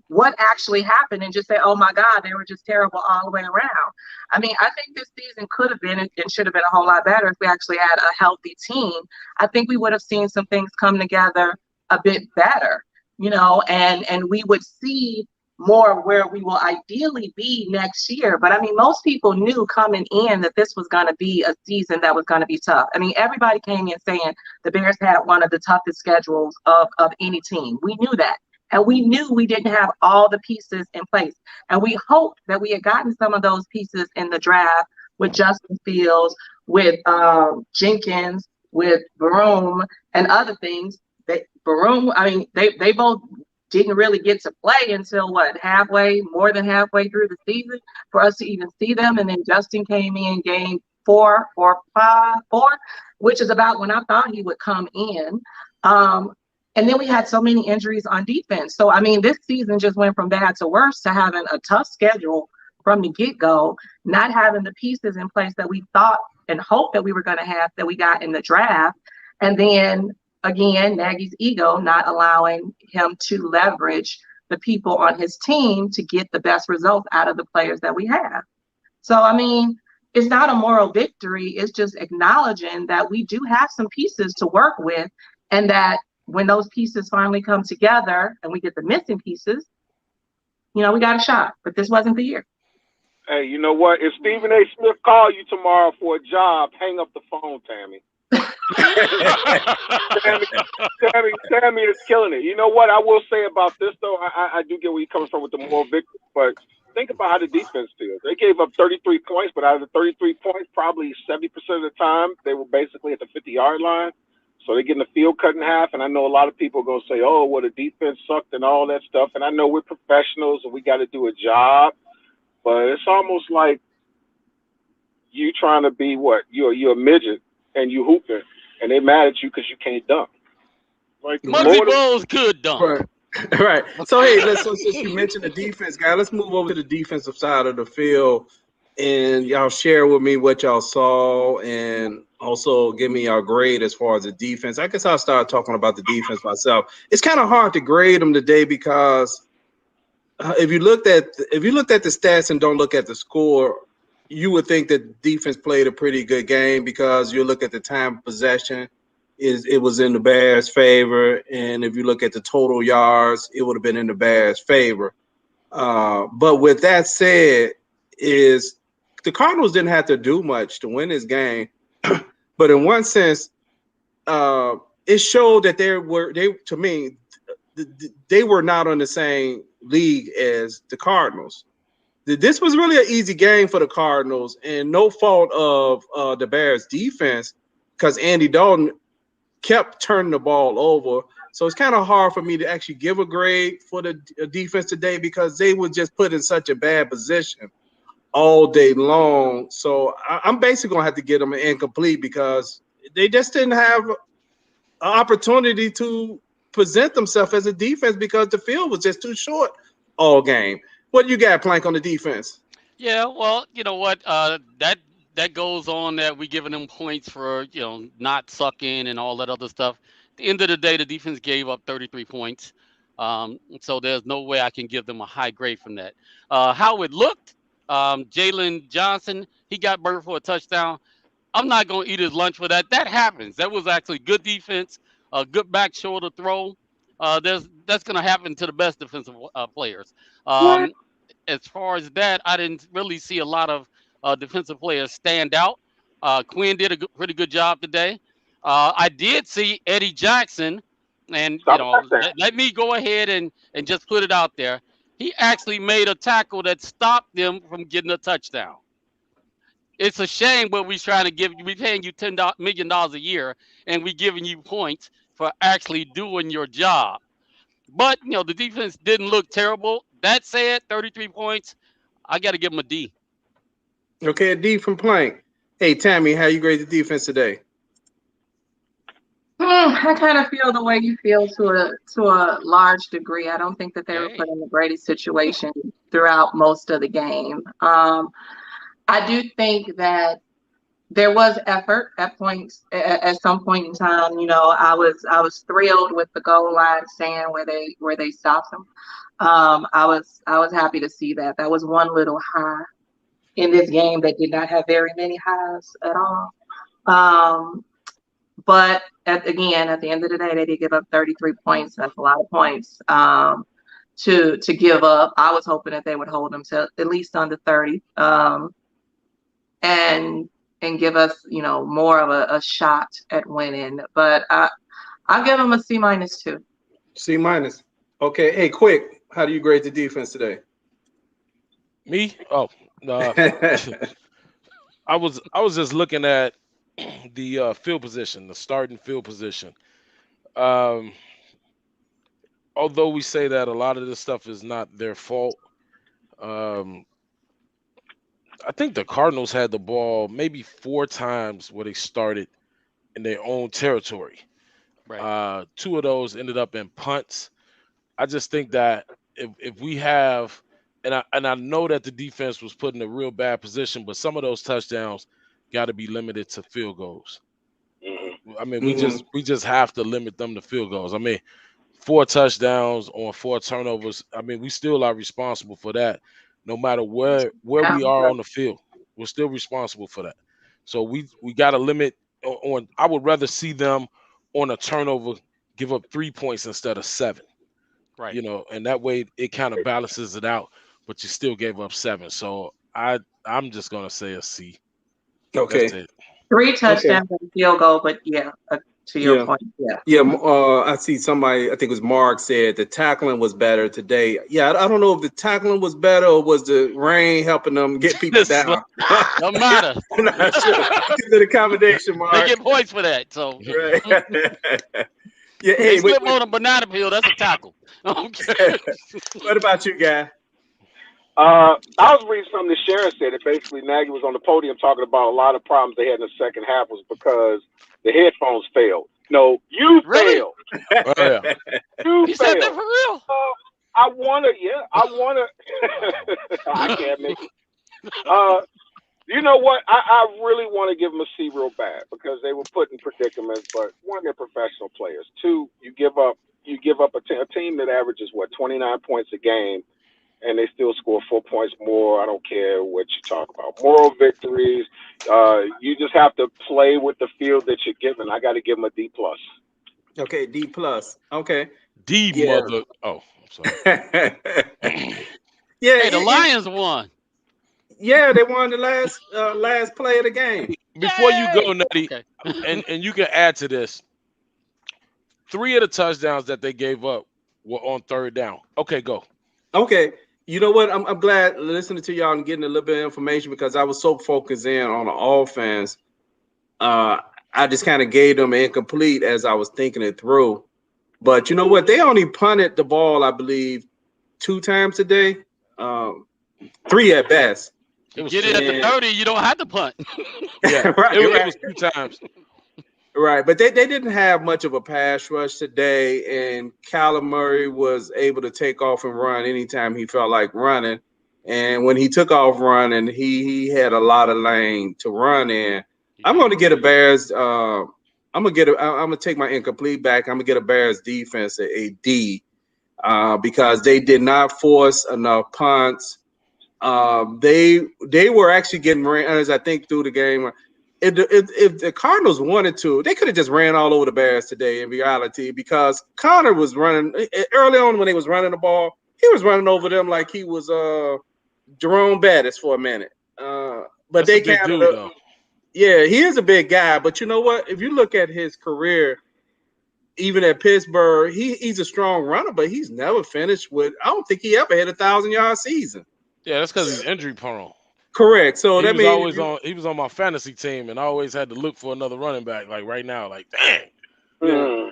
what actually happened and just say, oh my God, they were just terrible all the way around. I mean, I think this season could have been and should have been a whole lot better if we actually had a healthy team. I think we would have seen some things come together a bit better, and we would see more where we will ideally be next year. But I mean, most people knew coming in that this was going to be a season that was going to be tough. I mean, everybody came in saying the Bears had one of the toughest schedules of any team. We knew that. And we knew we didn't have all the pieces in place. And we hoped that we had gotten some of those pieces in the draft with Justin Fields, with Jenkins, with Broom, and other things. Broom, I mean, they both didn't really get to play until more than halfway through the season for us to even see them. And then Justin came in game 4, which is about when I thought he would come in. And then we had so many injuries on defense. So, I mean, this season just went from bad to worse to having a tough schedule from the get-go, not having the pieces in place that we thought and hoped that we were going to have that we got in the draft. And then, again, Nagy's ego not allowing him to leverage the people on his team to get the best results out of the players that we have. So, I mean, it's not a moral victory. It's just acknowledging that we do have some pieces to work with. and that when those pieces finally come together and we get the missing pieces, we got a shot. But this wasn't the year. Hey, you know what? If Stephen A. Smith call you tomorrow for a job, hang up the phone, Tammy. Tammy is killing it. You know what I will say about this though? I do get where you're coming from with the moral victory, but think about how the defense feels. They gave up 33 points, but out of the 33 points, probably 70% of the time they were basically at the 50-yard line. So they're getting the field cut in half. And I know a lot of people are gonna say, "Oh, well, the defense sucked and all that stuff." And I know we're professionals and we got to do a job, but it's almost like you trying to be what? You're a midget and you hooping, and they mad at you because you can't dunk. Like Muggsy Bogues could dunk. Right. Right. So hey, since you mentioned the defense, guy, let's move over to the defensive side of the field, and y'all share with me what y'all saw, and also give me your grade as far as the defense. I guess I'll start talking about the defense myself. It's kind of hard to grade them today because if you looked at the stats and don't look at the score, you would think that defense played a pretty good game because you look at the time of possession. It was in the Bears' favor, and if you look at the total yards, it would have been in the Bears' favor. But with that said, is the Cardinals didn't have to do much to win this game, but in one sense, it showed that they were not on the same league as the Cardinals. This was really an easy game for the Cardinals, and no fault of the Bears' defense because Andy Dalton kept turning the ball over. So it's kind of hard for me to actually give a grade for the defense today because they were just put in such a bad position all day long. So I'm basically going to have to give them an incomplete because they just didn't have an opportunity to present themselves as a defense because the field was just too short all game. What do you got, Plank, on the defense? Yeah, well, you know what? That goes on that we giving them points for not sucking and all that other stuff. At the end of the day, the defense gave up 33 points, so there's no way I can give them a high grade from that. How it looked, Jalen Johnson, he got burned for a touchdown. I'm not going to eat his lunch for that. That happens. That was actually good defense, a good back shoulder throw. That's going to happen to the best defensive players. What? As far as that, I didn't really see a lot of defensive players stand out. Quinn did a pretty good job today. I did see Eddie Jackson, and let me go ahead and just put it out there. He actually made a tackle that stopped them from getting a touchdown. It's a shame, but we're trying to give you, we're paying you $10 million a year, and we're giving you points for actually doing your job. But the defense didn't look terrible. That said, 33 points, I got to give them a D. Okay, a D from Plank. Hey, Tammy, how you grade the defense today? I kind of feel the way you feel to a large degree. I don't think that they were put in a greatest situation throughout most of the game. I do think that there was effort at points. At some point in time, I was thrilled with the goal line stand where they stopped them. I was happy to see that. That was one little high in this game that did not have very many highs at all. But at the end of the day, they did give up 33 points. That's a lot of points to give up. I was hoping that they would hold them to at least under 30, and give us, more of a shot at winning. But I'll give them a C-2. C-. Okay. Hey, quick. How do you grade the defense today? Me? Oh, no. I was just looking at the field position, the starting field position. Although we say that a lot of this stuff is not their fault, I think the Cardinals had the ball maybe 4 times where they started in their own territory. Right. 2 of those ended up in punts. I just think that if we have, and I know that the defense was put in a real bad position, but some of those touchdowns got to be limited to field goals. I mean, we just have to limit them to field goals. I mean, 4 touchdowns on 4 turnovers. I mean, we still are responsible for that, no matter where we are on the field. We're still responsible for that. So we got to limit on. I would rather see them on a turnover, give up 3 points instead of 7. Right. You know, and that way it kind of balances it out, but you still gave up 7. So I'm just gonna say a C. Okay. That's it. 3 touchdowns and a field goal, but yeah, to your point, yeah. Yeah, I see somebody, I think it was Mark, said the tackling was better today. Yeah, I don't know if the tackling was better or was the rain helping them get people down. Don't matter. I'm not sure. It's an accommodation, Mark. They get points for that. So Right. Yeah, they slip on a banana peel. That's a tackle. Okay. What about you, guy? I was reading something that Sharon said that basically Nagy was on the podium talking about a lot of problems they had in the second half was because the headphones failed. No, you failed. Oh, yeah. You He failed. said that for real. I wanna. I can't make it. You know what? I really want to give them a C real bad because they were put in predicaments. But one, they're professional players. Two, you give up a team that averages 29 points a game, and they still score 4 points more. I don't care what you talk about. Moral victories. You just have to play with the field that you're given. I got to give them a D plus. Okay, D plus. Okay. D mother. Oh, I'm sorry. Yeah. Hey, the Lions won. Yeah, they won the last play of the game. Before you go, Nutty, Okay. and you can add to this. 3 of the touchdowns that they gave up were on 3rd down. Okay, go. Okay. You know what? I'm glad listening to y'all and getting a little bit of information because I was so focused in on the offense. I just kind of gave them incomplete as I was thinking it through. But you know what? They only punted the ball, I believe, 2 times today. 3 at best. Get it at the 30, you don't have to punt. Yeah, right, it was 2 times. Right, but they didn't have much of a pass rush today, and Kyler Murray was able to take off and run anytime he felt like running. And when he took off running, he had a lot of lane to run in. I'm going to get a Bears. I'm gonna take my incomplete back. I'm gonna get a Bears defense a D because they did not force enough punts. They were actually getting ran, as I think through the game. If the Cardinals wanted to, they could have just ran all over the Bears today in reality because Connor was running early on when they was running the ball. He was running over them like he was Jerome Bettis for a minute. But That's they a big counted dude, up. though. Yeah, he is a big guy. But you know what? If you look at his career, even at Pittsburgh, he's a strong runner, but he's never finished with. I don't think he ever had 1,000-yard season. Yeah, that's because he's injury prone. Correct. So he was on my fantasy team, and I always had to look for another running back. Like right now, like dang.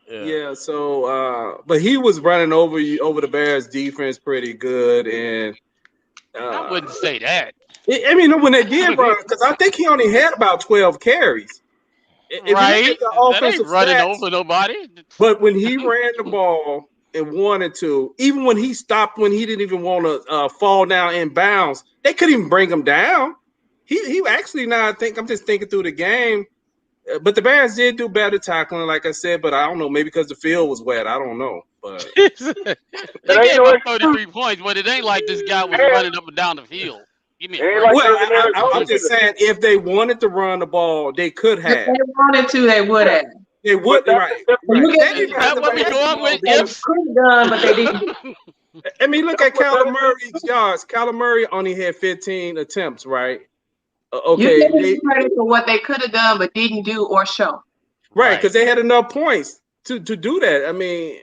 Yeah. So, but he was running over the Bears defense pretty good, and I wouldn't say that. I mean, when they did run, because I think he only had about 12 carries. Right. That ain't running stats, over nobody. But when he ran the ball and wanted to, even when he stopped, when he didn't even want to fall down in bounds, they couldn't even bring him down. He actually now, I think, I'm just thinking through the game, but the Bears did do better tackling, like I said, but I don't know, maybe because the field was wet. I don't know. But they gave up 33 points, but it ain't like this guy was running up and down the field. Give me a break. I'm just saying, if they wanted to run the ball, they could have. If they wanted to, they would have. They would, right? Is that what we going with? Ifs? Could have done, but they didn't. I mean, look at Kyler Murray's yards. Kyler Murray only had 15 attempts, right? Okay. You give credit for what they could have done, but didn't do or show. Right, because they had enough points to do that. I mean,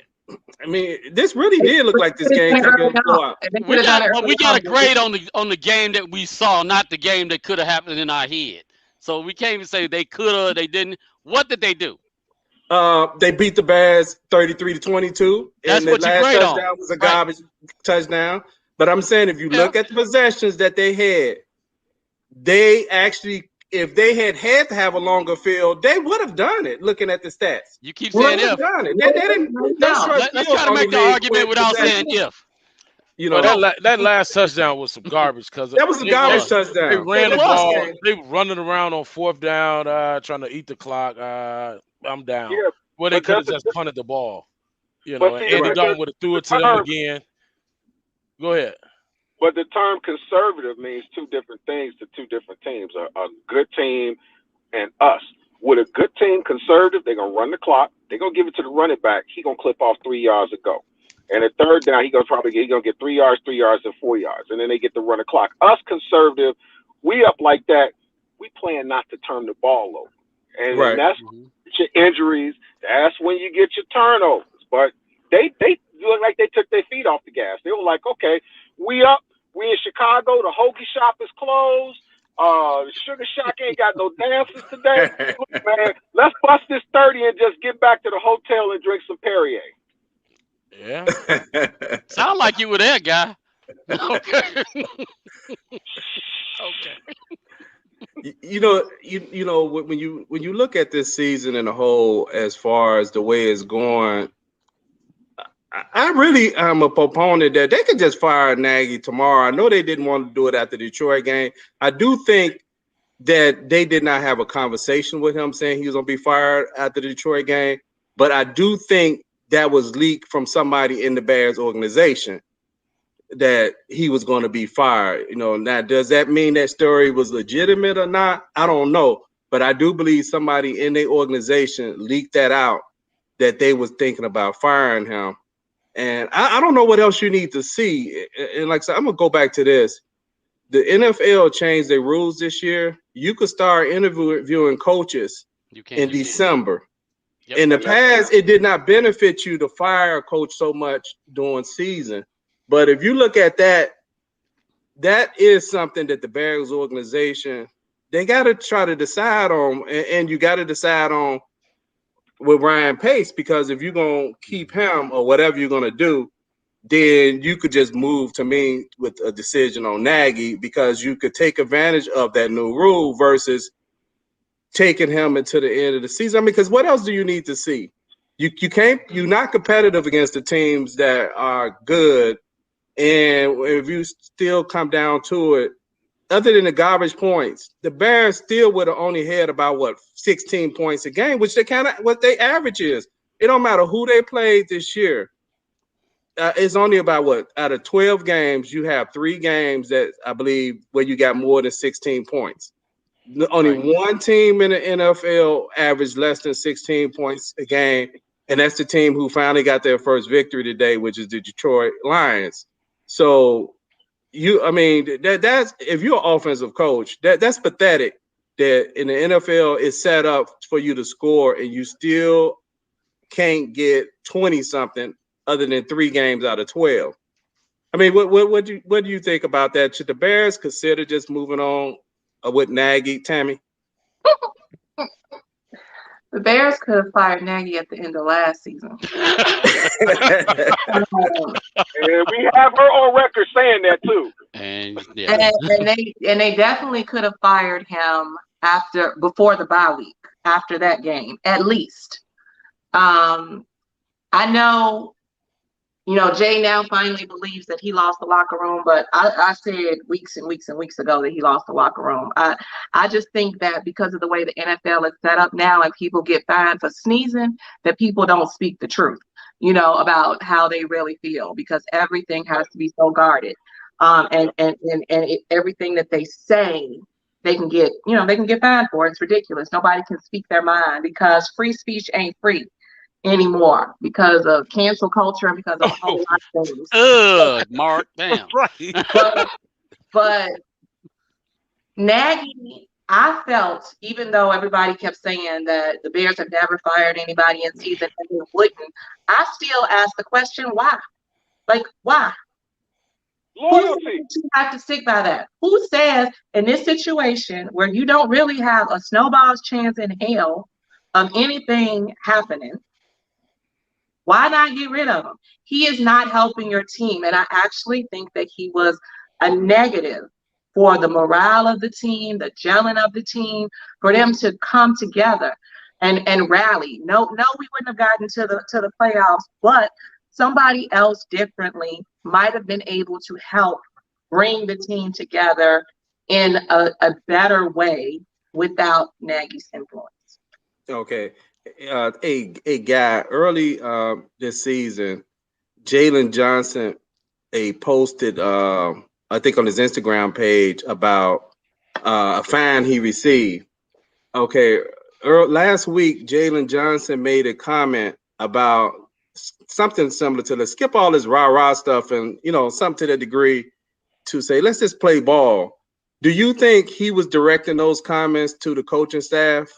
this really did look like this game could have been blowout. We got a grade on the game that we saw, not the game that could have happened in our head. So we can't even say they could have, they didn't. What did they do? They beat the Bears 33-22. That's and what the you last grade touchdown on. was a garbage touchdown. But I'm saying, if you look at the possessions that they had, they actually, if they had to have a longer field, they would have done it. Looking at the stats, you keep saying if. Done it. They didn't. Let's try to make the argument without saying if. You know, that last touchdown was some garbage because that was a garbage touchdown. They ran the ball. They were running around on 4th down, trying to eat the clock. I'm down. Yeah, well, they could have just punted the ball. You know, and Andy Dalton would have threw it to them again. Go ahead. But the term conservative means 2 different things to 2 different teams. A good team and us. With a good team, conservative, they're gonna run the clock. They're gonna give it to the running back. He gonna clip off 3 yards and go. And at third down, he gonna get 3 yards, 3 yards, and 4 yards. And then they get to run the clock. Us conservative, we up like that. We plan not to turn the ball over. And that's your injuries. That's when you get your turnovers. But they look like they took their feet off the gas. They were like, okay, we up. We in Chicago. The hoagie shop is closed. The Sugar Shack ain't got no dances today. Look, man, let's bust this 30 and just get back to the hotel and drink some Perrier. Yeah. Sound like you were there, guy. Okay. Okay. You know when you look at this season in a whole, as far as the way it's going, I really am a proponent that they could just fire Nagy tomorrow. I know they didn't want to do it after the Detroit game. I do think that they did not have a conversation with him saying he was going to be fired after the Detroit game, but I do think that was leaked from somebody in the Bears organization that he was going to be fired. Now, does that mean that story was legitimate or not? I don't know, but I do believe somebody in their organization leaked that out, that they was thinking about firing him. And I don't know what else you need to see. And like I said, I'm going to go back to this. The NFL changed their rules this year. You could start interviewing coaches in December. Yep. In the past, it did not benefit you to fire a coach so much during season. But if you look at that, that is something that the Bears organization, they got to try to decide on. And you got to decide on with Ryan Pace, because if you're going to keep him or whatever you're going to do, then you could just move to me with a decision on Nagy, because you could take advantage of that new rule versus taking him into the end of the season. I mean, because what else do you need to see? You're not competitive against the teams that are good. And if you still come down to it, other than the garbage points, the Bears still would have only had about 16 points a game, which they what their average is. It don't matter who they played this year. It's only about out of 12 games, you have 3 games that I believe where you got more than 16 points. Only one team in the NFL averaged less than 16 points a game, and that's the team who finally got their first victory today, which is the Detroit Lions. So that's if you're an offensive coach, that's pathetic that in the NFL it's set up for you to score and you still can't get 20-something other than 3 games out of 12. I mean, what do you think about that? Should the Bears consider just moving on with Nagy, Tammy? The Bears could have fired Nagy at the end of last season. And we have her on record saying that too. And they definitely could have fired him before the bye week, after that game, at least. I know, Jay now finally believes that he lost the locker room, but I said weeks and weeks and weeks ago that he lost the locker room. I just think that because of the way the NFL is set up now and people get fined for sneezing, that people don't speak the truth, about how they really feel, because everything has to be so guarded. And everything that they say, they can get fined for. It's ridiculous. Nobody can speak their mind because free speech ain't free anymore because of cancel culture and because of a whole lot of things. Mark, damn. Right. But Nagy, I felt, even though everybody kept saying that the Bears have never fired anybody in season and they wouldn't, I still ask the question, why? Like, why? Loyalty. You have to stick by that. Who says in this situation where you don't really have a snowball's chance in hell of anything happening, why not get rid of him? He is not helping your team. And I actually think that he was a negative for the morale of the team, the gelling of the team, for them to come together and rally. No, we wouldn't have gotten to the playoffs, but somebody else differently might have been able to help bring the team together in a better way without Nagy's influence. Okay. A guy early this season, Jalen Johnson, posted I think on his Instagram page about a fine he received. Okay, last week, Jalen Johnson made a comment about something similar to let's skip all this rah-rah stuff and, something to the degree to say, let's just play ball. Do you think he was directing those comments to the coaching staff?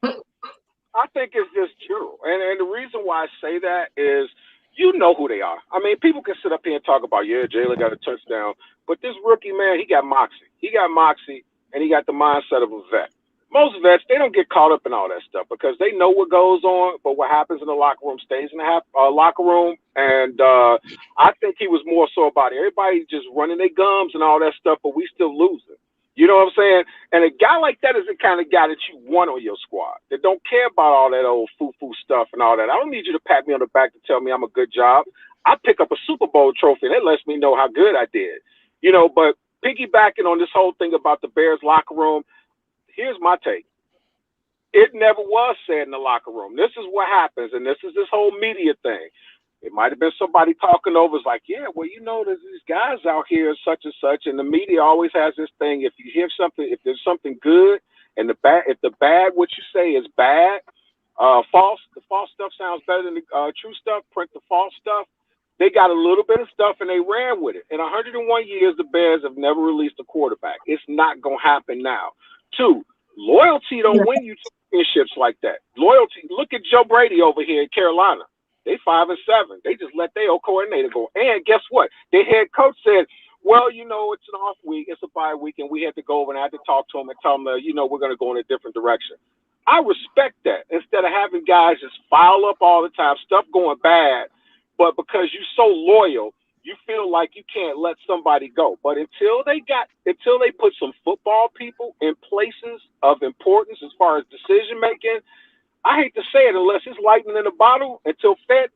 I think it's just true. And the reason why I say that is you know who they are. I mean, people can sit up here and talk about, yeah, Jalen got a touchdown. But this rookie, man, he got moxie. He got moxie, and he got the mindset of a vet. Most vets, they don't get caught up in all that stuff because they know what goes on, but what happens in the locker room stays in the locker room. And I think he was more so about everybody just running their gums and all that stuff, but we still losing. You know what I'm saying? And a guy like that is the kind of guy that you want on your squad, that don't care about all that old foo-foo stuff and all that. I don't need you to pat me on the back to tell me I'm a good job. I pick up a Super Bowl trophy, and it lets me know how good I did. But piggybacking on this whole thing about the Bears locker room, here's my take. It never was said in the locker room. This is what happens, and this is this whole media thing. It might have been somebody talking over. It's like, yeah, well, there's these guys out here, such and such, and the media always has this thing. If you hear something, if there's something good, and if the bad, what you say is bad, the false stuff sounds better than the true stuff. Print the false stuff. They got a little bit of stuff, and they ran with it. In 101 years, the Bears have never released a quarterback. It's not gonna happen now. 2, loyalty don't win you championships like that. Loyalty. Look at Joe Brady over here in Carolina. They 5-7. They just let their old coordinator go. And guess what? Their head coach said, well, it's an off week. It's a bye week. And we had to go over and I had to talk to him and tell him, we're going to go in a different direction. I respect that. Instead of having guys just file up all the time, stuff going bad, but because you're so loyal, you feel like you can't let somebody go. But until they put some football people in places of importance as far as decision making, I hate to say it, unless it's lightning in a bottle, until Ted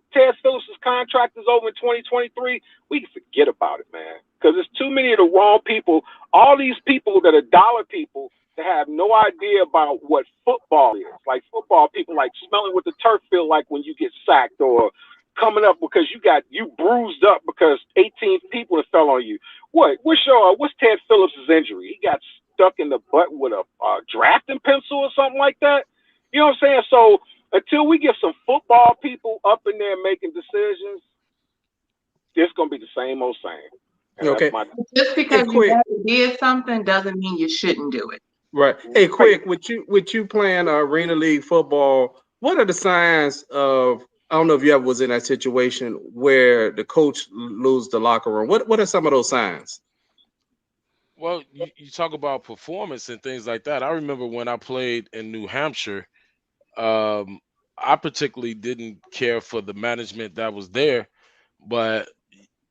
Phillips' contract is over in 2023, we can forget about it, man. Because there's too many of the wrong people. All these people that are dollar people that have no idea about what football is. Like football people, like smelling what the turf feel like when you get sacked, or coming up because you bruised up because 18 people have fell on you. What's Ted Phillips' injury? He got stuck in the butt with a drafting pencil or something like that. You know what I'm saying? So until we get some football people up in there making decisions, it's going to be the same old same. And okay. Just because you never did something doesn't mean you shouldn't do it. Right. Hey, quick, with you playing Arena League football, what are the signs of, I don't know if you ever was in that situation where the coach lose the locker room. What are some of those signs? Well, you talk about performance and things like that. I remember when I played in New Hampshire, I particularly didn't care for the management that was there, but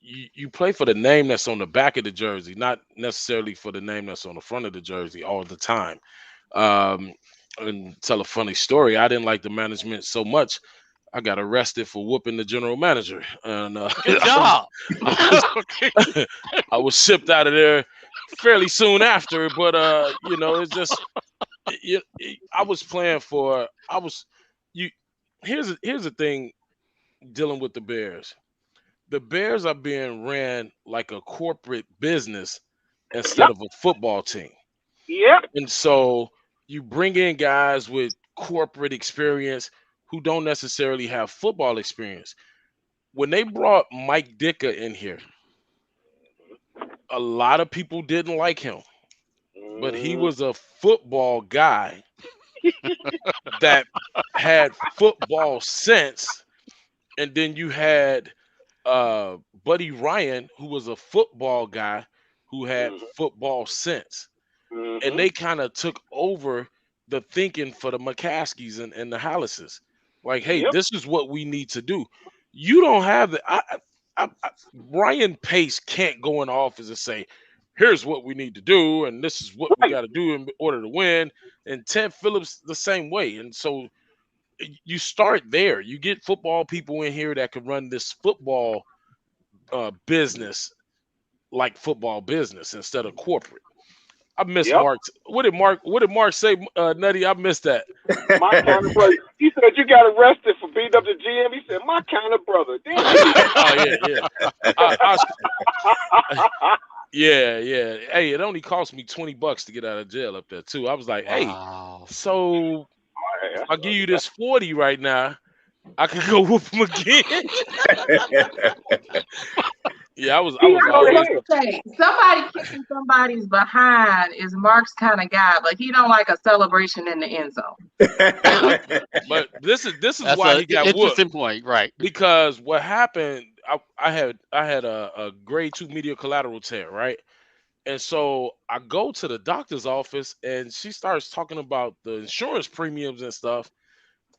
you play for the name that's on the back of the jersey, not necessarily for the name that's on the front of the jersey all the time. And tell a funny story. I didn't like the management so much, I got arrested for whooping the general manager. And good job. I was shipped out of there fairly soon after, but it's just I was playing for here's the thing dealing with the Bears. The Bears are being ran like a corporate business instead of a football team. Yep. And so you bring in guys with corporate experience who don't necessarily have football experience. When they brought Mike Ditka in here, a lot of people didn't like him, but he was a football guy that had football sense. And then you had Buddy Ryan, who was a football guy who had football sense. And they kind of took over the thinking for the McCaskies and the Hallises. Like, hey, this is what we need to do. You don't have the Ryan Pace can't go in the office and say, here's what we need to do, and this is what we got to do in order to win. And Ted Phillips the same way. And so you start there. You get football people in here that can run this football business like football business instead of corporate. I miss Mark. What did Mark say, Nutty? I missed that. My kind of brother. He said you got arrested for beating up the GM. He said my kind of brother. Yeah. Hey, it only cost me $20 to get out of jail up there too. I was like, hey, so if I give you this 40 right now, I could go whoop him again. Yeah, I was always say somebody kicking somebody's behind is Mark's kind of guy, but he don't like a celebration in the end zone. But this is That's why an he got interesting whooped. point, right? Because what happened, I had a grade 2 medial collateral tear, right? And so I go to the doctor's office and she starts talking about the insurance premiums and stuff.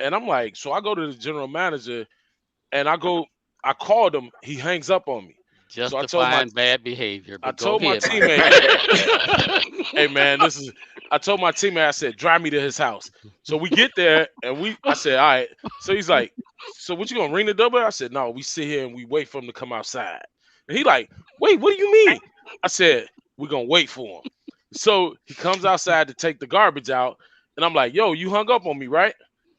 And I'm like, so I go to the general manager and I called him, he hangs up on me. So Justifying bad behavior, I but go told my ahead, Mike. teammate, hey man, I told my teammate, I said, drive me to his house. So we get there and I said, all right. So he's like, so what you gonna ring the doorbell? I said, no, we sit here and we wait for him to come outside. And he like, wait, what do you mean? I said, we're gonna wait for him. So he comes outside to take the garbage out, and I'm like, yo, you hung up on me, right?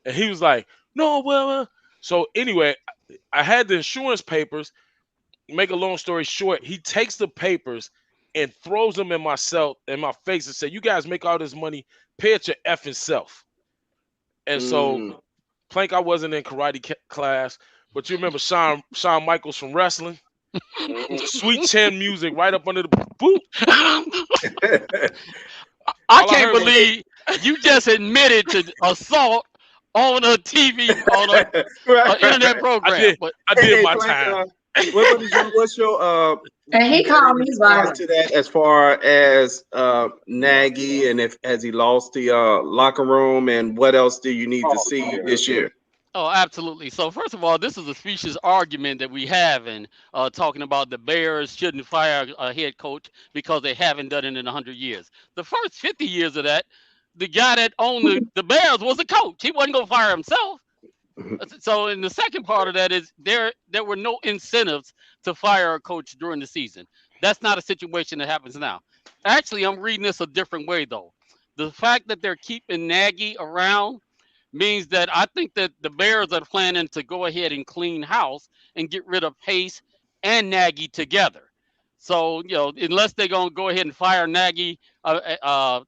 And he was like, no, well. So anyway, I had the insurance papers. Make a long story short, he takes the papers and throws them in my face and said, you guys make all this money, pay it your effing self. And so Plank, I wasn't in karate class, but you remember Shawn Michaels from wrestling? Sweet chin music right up under the boot. I can't believe you just admitted to assault on a TV, on an internet program. I did my time. What's your and he called me violent to that as far as Nagy, and has he lost the locker room, and what else do you need to see this year? Oh, absolutely. So first of all, this is a specious argument that we have in talking about the Bears shouldn't fire a head coach because they haven't done it in 100 years. The first 50 years of that, the guy that owned the Bears was a coach. He wasn't going to fire himself. So in the second part of that is there were no incentives to fire a coach during the season. That's not a situation that happens now. Actually, I'm reading this a different way, though. The fact that they're keeping Nagy around means that I think that the Bears are planning to go ahead and clean house and get rid of Pace and Nagy together. So, unless they're going to go ahead and fire Nagy,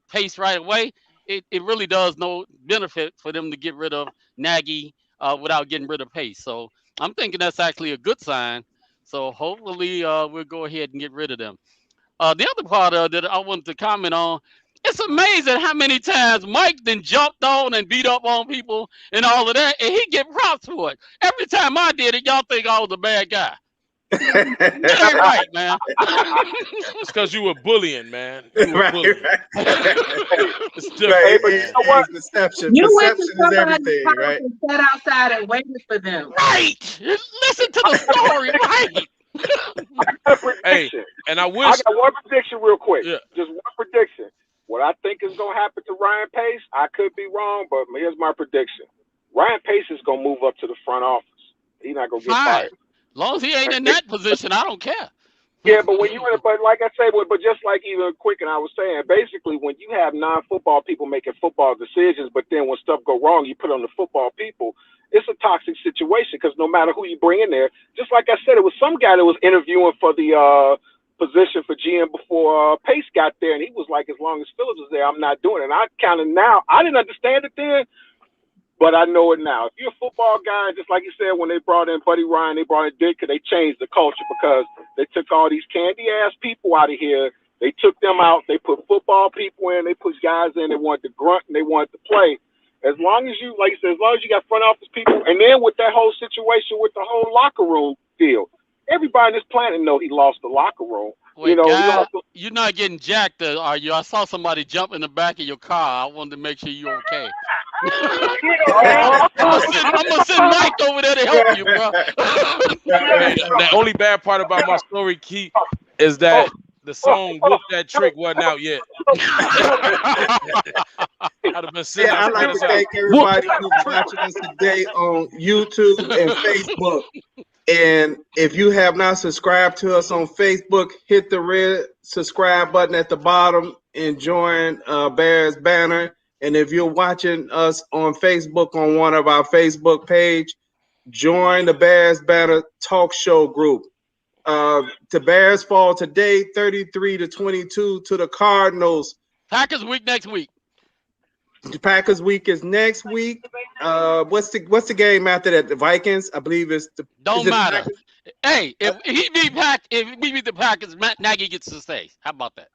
Pace right away, it really does no benefit for them to get rid of Nagy without getting rid of Pace. So I'm thinking that's actually a good sign. So hopefully we'll go ahead and get rid of them. The other part that I wanted to comment on, it's amazing how many times Mike then jumped on and beat up on people and all of that, and he get props for it. Every time I did it, y'all think I was a bad guy. That ain't right, man. It's because you were bullying, man. You were bullying. It's different. But you know what? Perception is everything, right? And sat outside and waited for them. Right. Listen to the story, right? I got a prediction. Hey, and I got one prediction real quick. Yeah. Just one prediction. What I think is going to happen to Ryan Pace, I could be wrong, but here's my prediction. Ryan Pace is going to move up to the front office. He's not going to get fired. As long as he ain't in that position, I don't care. Yeah, but when but like I say, but just like even Quick and I was saying, basically when you have non-football people making football decisions, but then when stuff go wrong, you put on the football people, it's a toxic situation because no matter who you bring in there, just like I said, it was some guy that was interviewing for the position for GM before Pace got there, and he was like, as long as Phillips is there, I'm not doing it. And I kind of now, I didn't understand it then, but I know it now. If you're a football guy, just like you said, when they brought in Buddy Ryan, they brought in Dick, they changed the culture because they took all these candy-ass people out of here. They took them out. They put football people in. They put guys in. They wanted to grunt and they wanted to play. As long as you, like you said, as long as you got front office people, and then with that whole situation with the whole locker room deal, everybody on this planet know he lost the locker room. Wait, guy, you're not getting jacked, are you? I saw somebody jump in the back of your car. I wanted to make sure you're okay. I'm gonna send Mike over there to help you, bro. The only bad part about my story, Keith, is that the song "Whoop That Trick" wasn't out yet. I'd like to thank everybody who's watching us today on YouTube and Facebook. And if you have not subscribed to us on Facebook, hit the red subscribe button at the bottom and join Bears Banner. And if you're watching us on Facebook on one of our Facebook page, join the Bears Banner Talk Show group. The Bears fall today 33-22 to the Cardinals. Packers week next week. The Packers week is next week. What's the game after that? The Vikings, I believe it's the. Don't matter. Hey, if we beat the Packers, Matt Nagy gets to stay. How about that?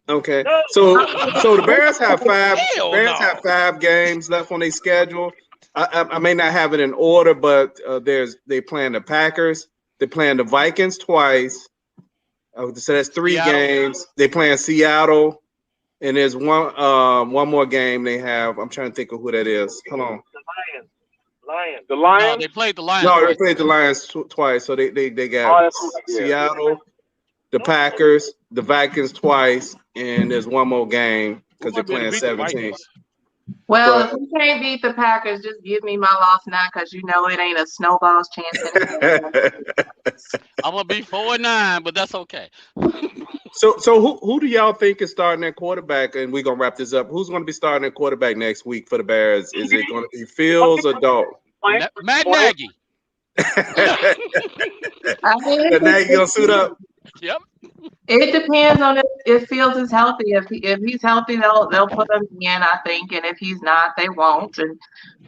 Okay, so the Bears have five. Hell Bears no. have 5 games left on their schedule. I may not have it in order, but they playing the Packers. They playing the Vikings twice. So that's 3 Seattle. games. They playing Seattle, and there's one more game they have. I'm trying to think of who that is. Hold on. The Lions. No, they played the Lions. No, they twice. played the Lions twice. So they got Seattle, the Packers, the Vikings twice, and there's one more game because they're playing 17. Well, if we can't beat the Packers, just give me my loss now, because you know it ain't a snowball's chance. I'm gonna be 4-9, but that's okay. So who do y'all think is starting at quarterback? And we're gonna wrap this up. Who's gonna be starting at quarterback next week for the Bears? Is it gonna be Fields or Dalton? Matt Nagy. Nagy gonna suit up. Yep. It depends on if Fields is healthy. If he's healthy, they'll put him in, I think. And if he's not, they won't. And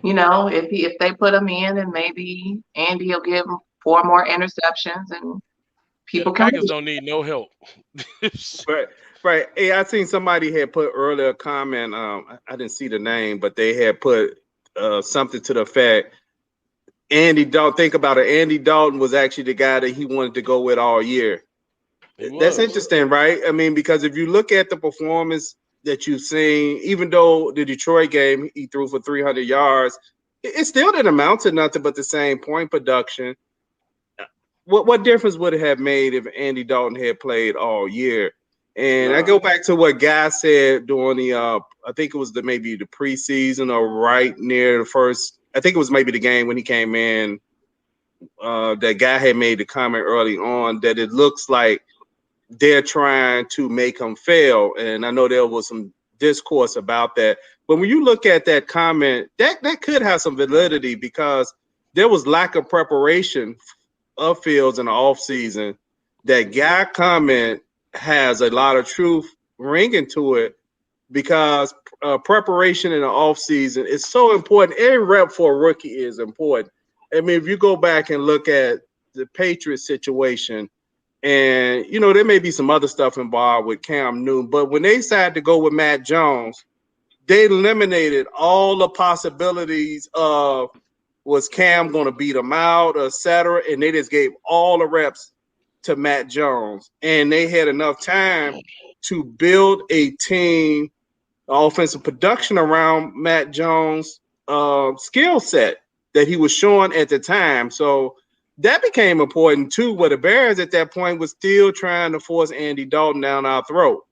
if they put him in, then maybe Andy will give him 4 more interceptions, and people can. Packers don't need no help. Right. Hey, I seen somebody had put earlier a comment. I didn't see the name, but they had put something to the effect. Andy Dalton. Think about it. Andy Dalton was actually the guy that he wanted to go with all year. That's interesting, right? I mean, because if you look at the performance that you've seen, even though the Detroit game he threw for 300 yards, it still didn't amount to nothing but the same point production. What difference would it have made if Andy Dalton had played all year? And I go back to what Guy said during the I think it was maybe the preseason or right near the first. I think it was maybe the game when he came in. That Guy had made the comment early on that it looks like they're trying to make him fail. And I know there was some discourse about that. But when you look at that comment, that could have some validity because there was lack of preparation of Fields in the offseason. That Guy comment has a lot of truth ringing to it because preparation in the offseason is so important. Every rep for a rookie is important. I mean, if you go back and look at the Patriots situation, and, there may be some other stuff involved with Cam Newton, but when they decided to go with Matt Jones, they eliminated all the possibilities of was Cam going to beat him out, et cetera, and they just gave all the reps to Matt Jones. And they had enough time to build a team, offensive production around Matt Jones' skill set that he was showing at the time. So that became important too, where the Bears at that point was still trying to force Andy Dalton down our throat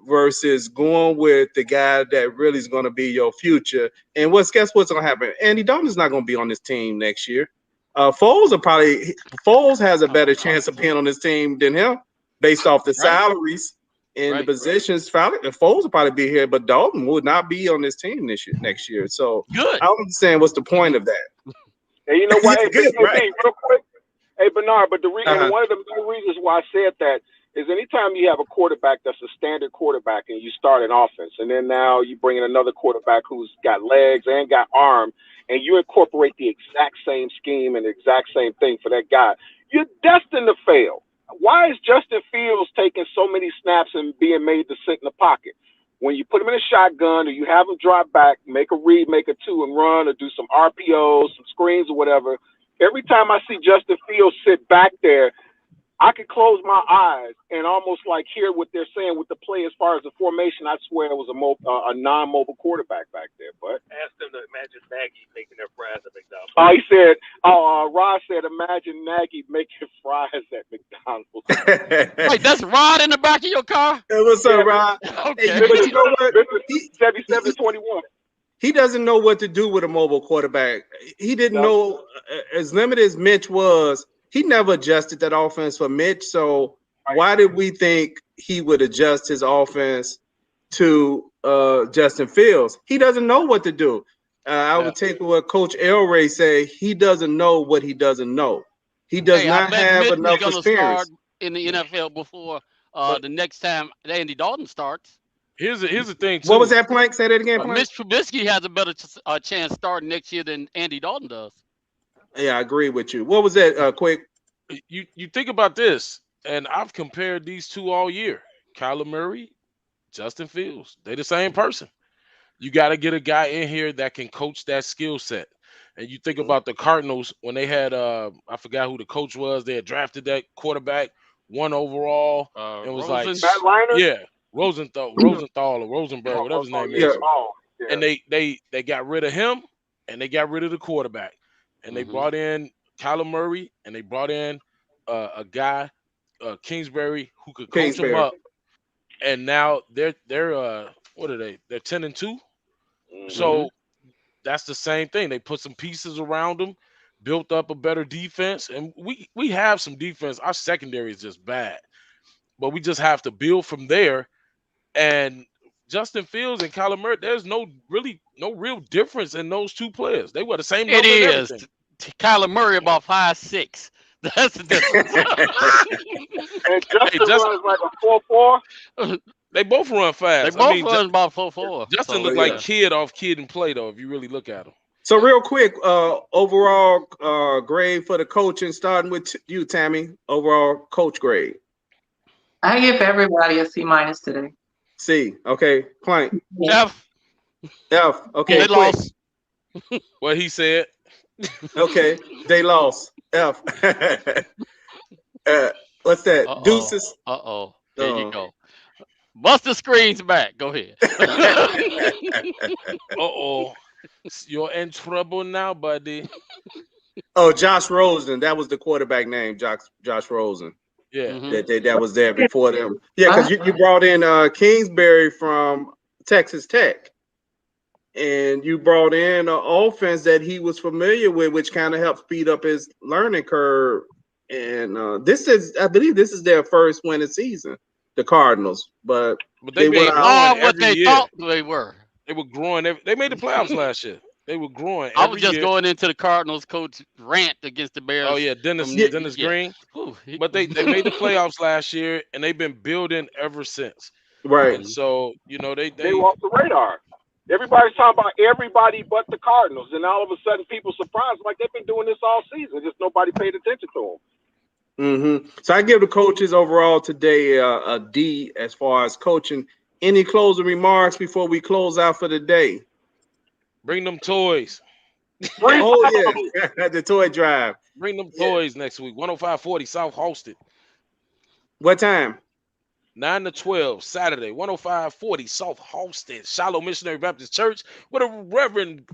versus going with the guy that really is going to be your future. And guess what's going to happen? Andy Dalton is not going to be on this team next year. Foles has a better chance of being on this team than him based off the salaries and the positions. Foles will probably be here, but Dalton would not be on this team next year. So Good. I don't understand what's the point of that. And you know what? Good, right? Real quick. Hey, Bernard, but one of the main reasons why I said that is anytime you have a quarterback that's a standard quarterback and you start an offense, and then now you bring in another quarterback who's got legs and got arm, and you incorporate the exact same scheme and the exact same thing for that guy, you're destined to fail. Why is Justin Fields taking so many snaps and being made to sit in the pocket? When you put him in a shotgun or you have him drop back, make a read, make a 2 and run, or do some RPOs, some screens or whatever, every time I see Justin Fields sit back there, I could close my eyes and almost like hear what they're saying with the play as far as the formation. I swear it was a non-mobile quarterback back there. But ask them to imagine Nagy making their fries at McDonald's. Rod said, imagine Nagy making fries at McDonald's. Wait, that's Rod in the back of your car? Hey, what's up, Rod? Okay. Hey, but you know what? 77-21. He doesn't know what to do with a mobile quarterback. He didn't know, as limited as Mitch was, he never adjusted that offense for Mitch. So why did we think he would adjust his offense to Justin Fields? He doesn't know what to do. I would take what Coach Elray said. He doesn't know what he doesn't know. He does not have Mitch enough is experience start in the NFL before the next time Andy Dalton starts. Here's the thing too. What was that, Plank? Say that again, Plank. Mitch Trubisky has a better chance starting next year than Andy Dalton does. Yeah, I agree with you. What was that, Quick? You think about this, and I've compared these two all year. Kyler Murray, Justin Fields. They the same person. You got to get a guy in here that can coach that skill set. And you think about the Cardinals when they had I forgot who the coach was. They had drafted that quarterback 1 overall and was like, yeah, Rosenthal or Rosenberg, whatever his name is. And they got rid of him and they got rid of the quarterback. And they brought in Kyler Murray and they brought in a guy, Kingsbury, who could coach him up. And now they're what are they? They're 10-2. So that's the same thing. They put some pieces around them, built up a better defense, and we have some defense. Our secondary is just bad, but we just have to build from there. And Justin Fields and Kyler Murray, there's no real difference in those two players. They were the same number. It is. And Kyler Murray about 5'6". That's the difference. And Justin runs like a 4.4. They both run fast. They both run about 4.4. Justin looked like Kid off Kid and Play, though, if you really look at him. So real quick, overall grade for the coaching, starting with you, Tammy. Overall coach grade. I give everybody a C- today. C. Okay. Plank. F. Okay. They lost. What he said. Okay. They lost. F. What's that? Deuces. There you go. Bust the screens back. Go ahead. You're in trouble now, buddy. Oh, Josh Rosen. That was the quarterback name, Josh Rosen. Yeah. That was there before them. Yeah, because you brought in Kingsbury from Texas Tech. And you brought in an offense that he was familiar with, which kind of helped speed up his learning curve. And I believe this is their first winning season, the Cardinals. But they were what they thought they were. They were growing. They made the playoffs last year. They were growing. I was just going into the Cardinals coach rant against the Bears. Oh yeah, Dennis Green. But they made the playoffs last year, and they've been building ever since. Right. And so they off the radar. Everybody's talking about everybody but the Cardinals, and all of a sudden people surprised like they've been doing this all season. Just nobody paid attention to them. So I give the coaches overall today a D as far as coaching. Any closing remarks before we close out for the day? Bring them toys. The toy drive. Bring them toys next week. 10540 South Halsted. What time? 9 to 12, Saturday, 10540 South Halsted, Shiloh Missionary Baptist Church, where the Reverend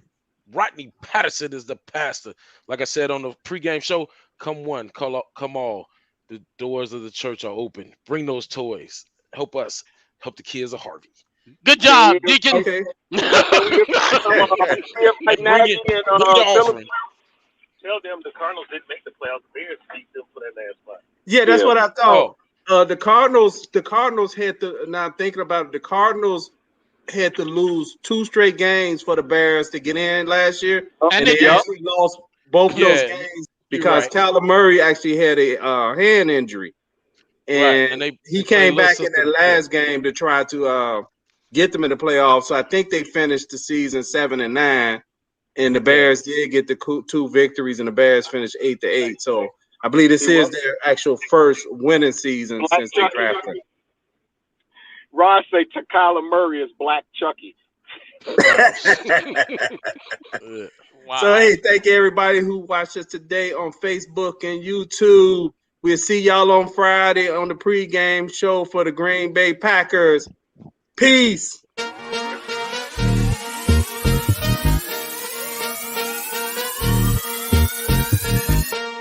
Rodney Patterson is the pastor. Like I said on the pregame show, come one, come all. The doors of the church are open. Bring those toys. Help us. Help the kids of Harvey. Good job, Deacon. Bring Okay. Tell them the Cardinals didn't make the playoffs. The Bears beat them for that last spot. Yeah, that's what I thought. The Cardinals had to. Now thinking about it, the Cardinals had to lose 2 straight games for the Bears to get in last year, and they actually lost both of those games because Kyler Murray actually had a hand injury, and he came back in that last game to try to get them in the playoffs. So I think they finished the season 7-9, and the Bears did get the 2 victories, and the Bears finished 8-8. So I believe this is their actual first winning season since they drafted. Ross say Kyler Murray is Black Chucky. Wow. So, hey, thank you everybody who watched us today on Facebook and YouTube. We'll see y'all on Friday on the pregame show for the Green Bay Packers. Peace.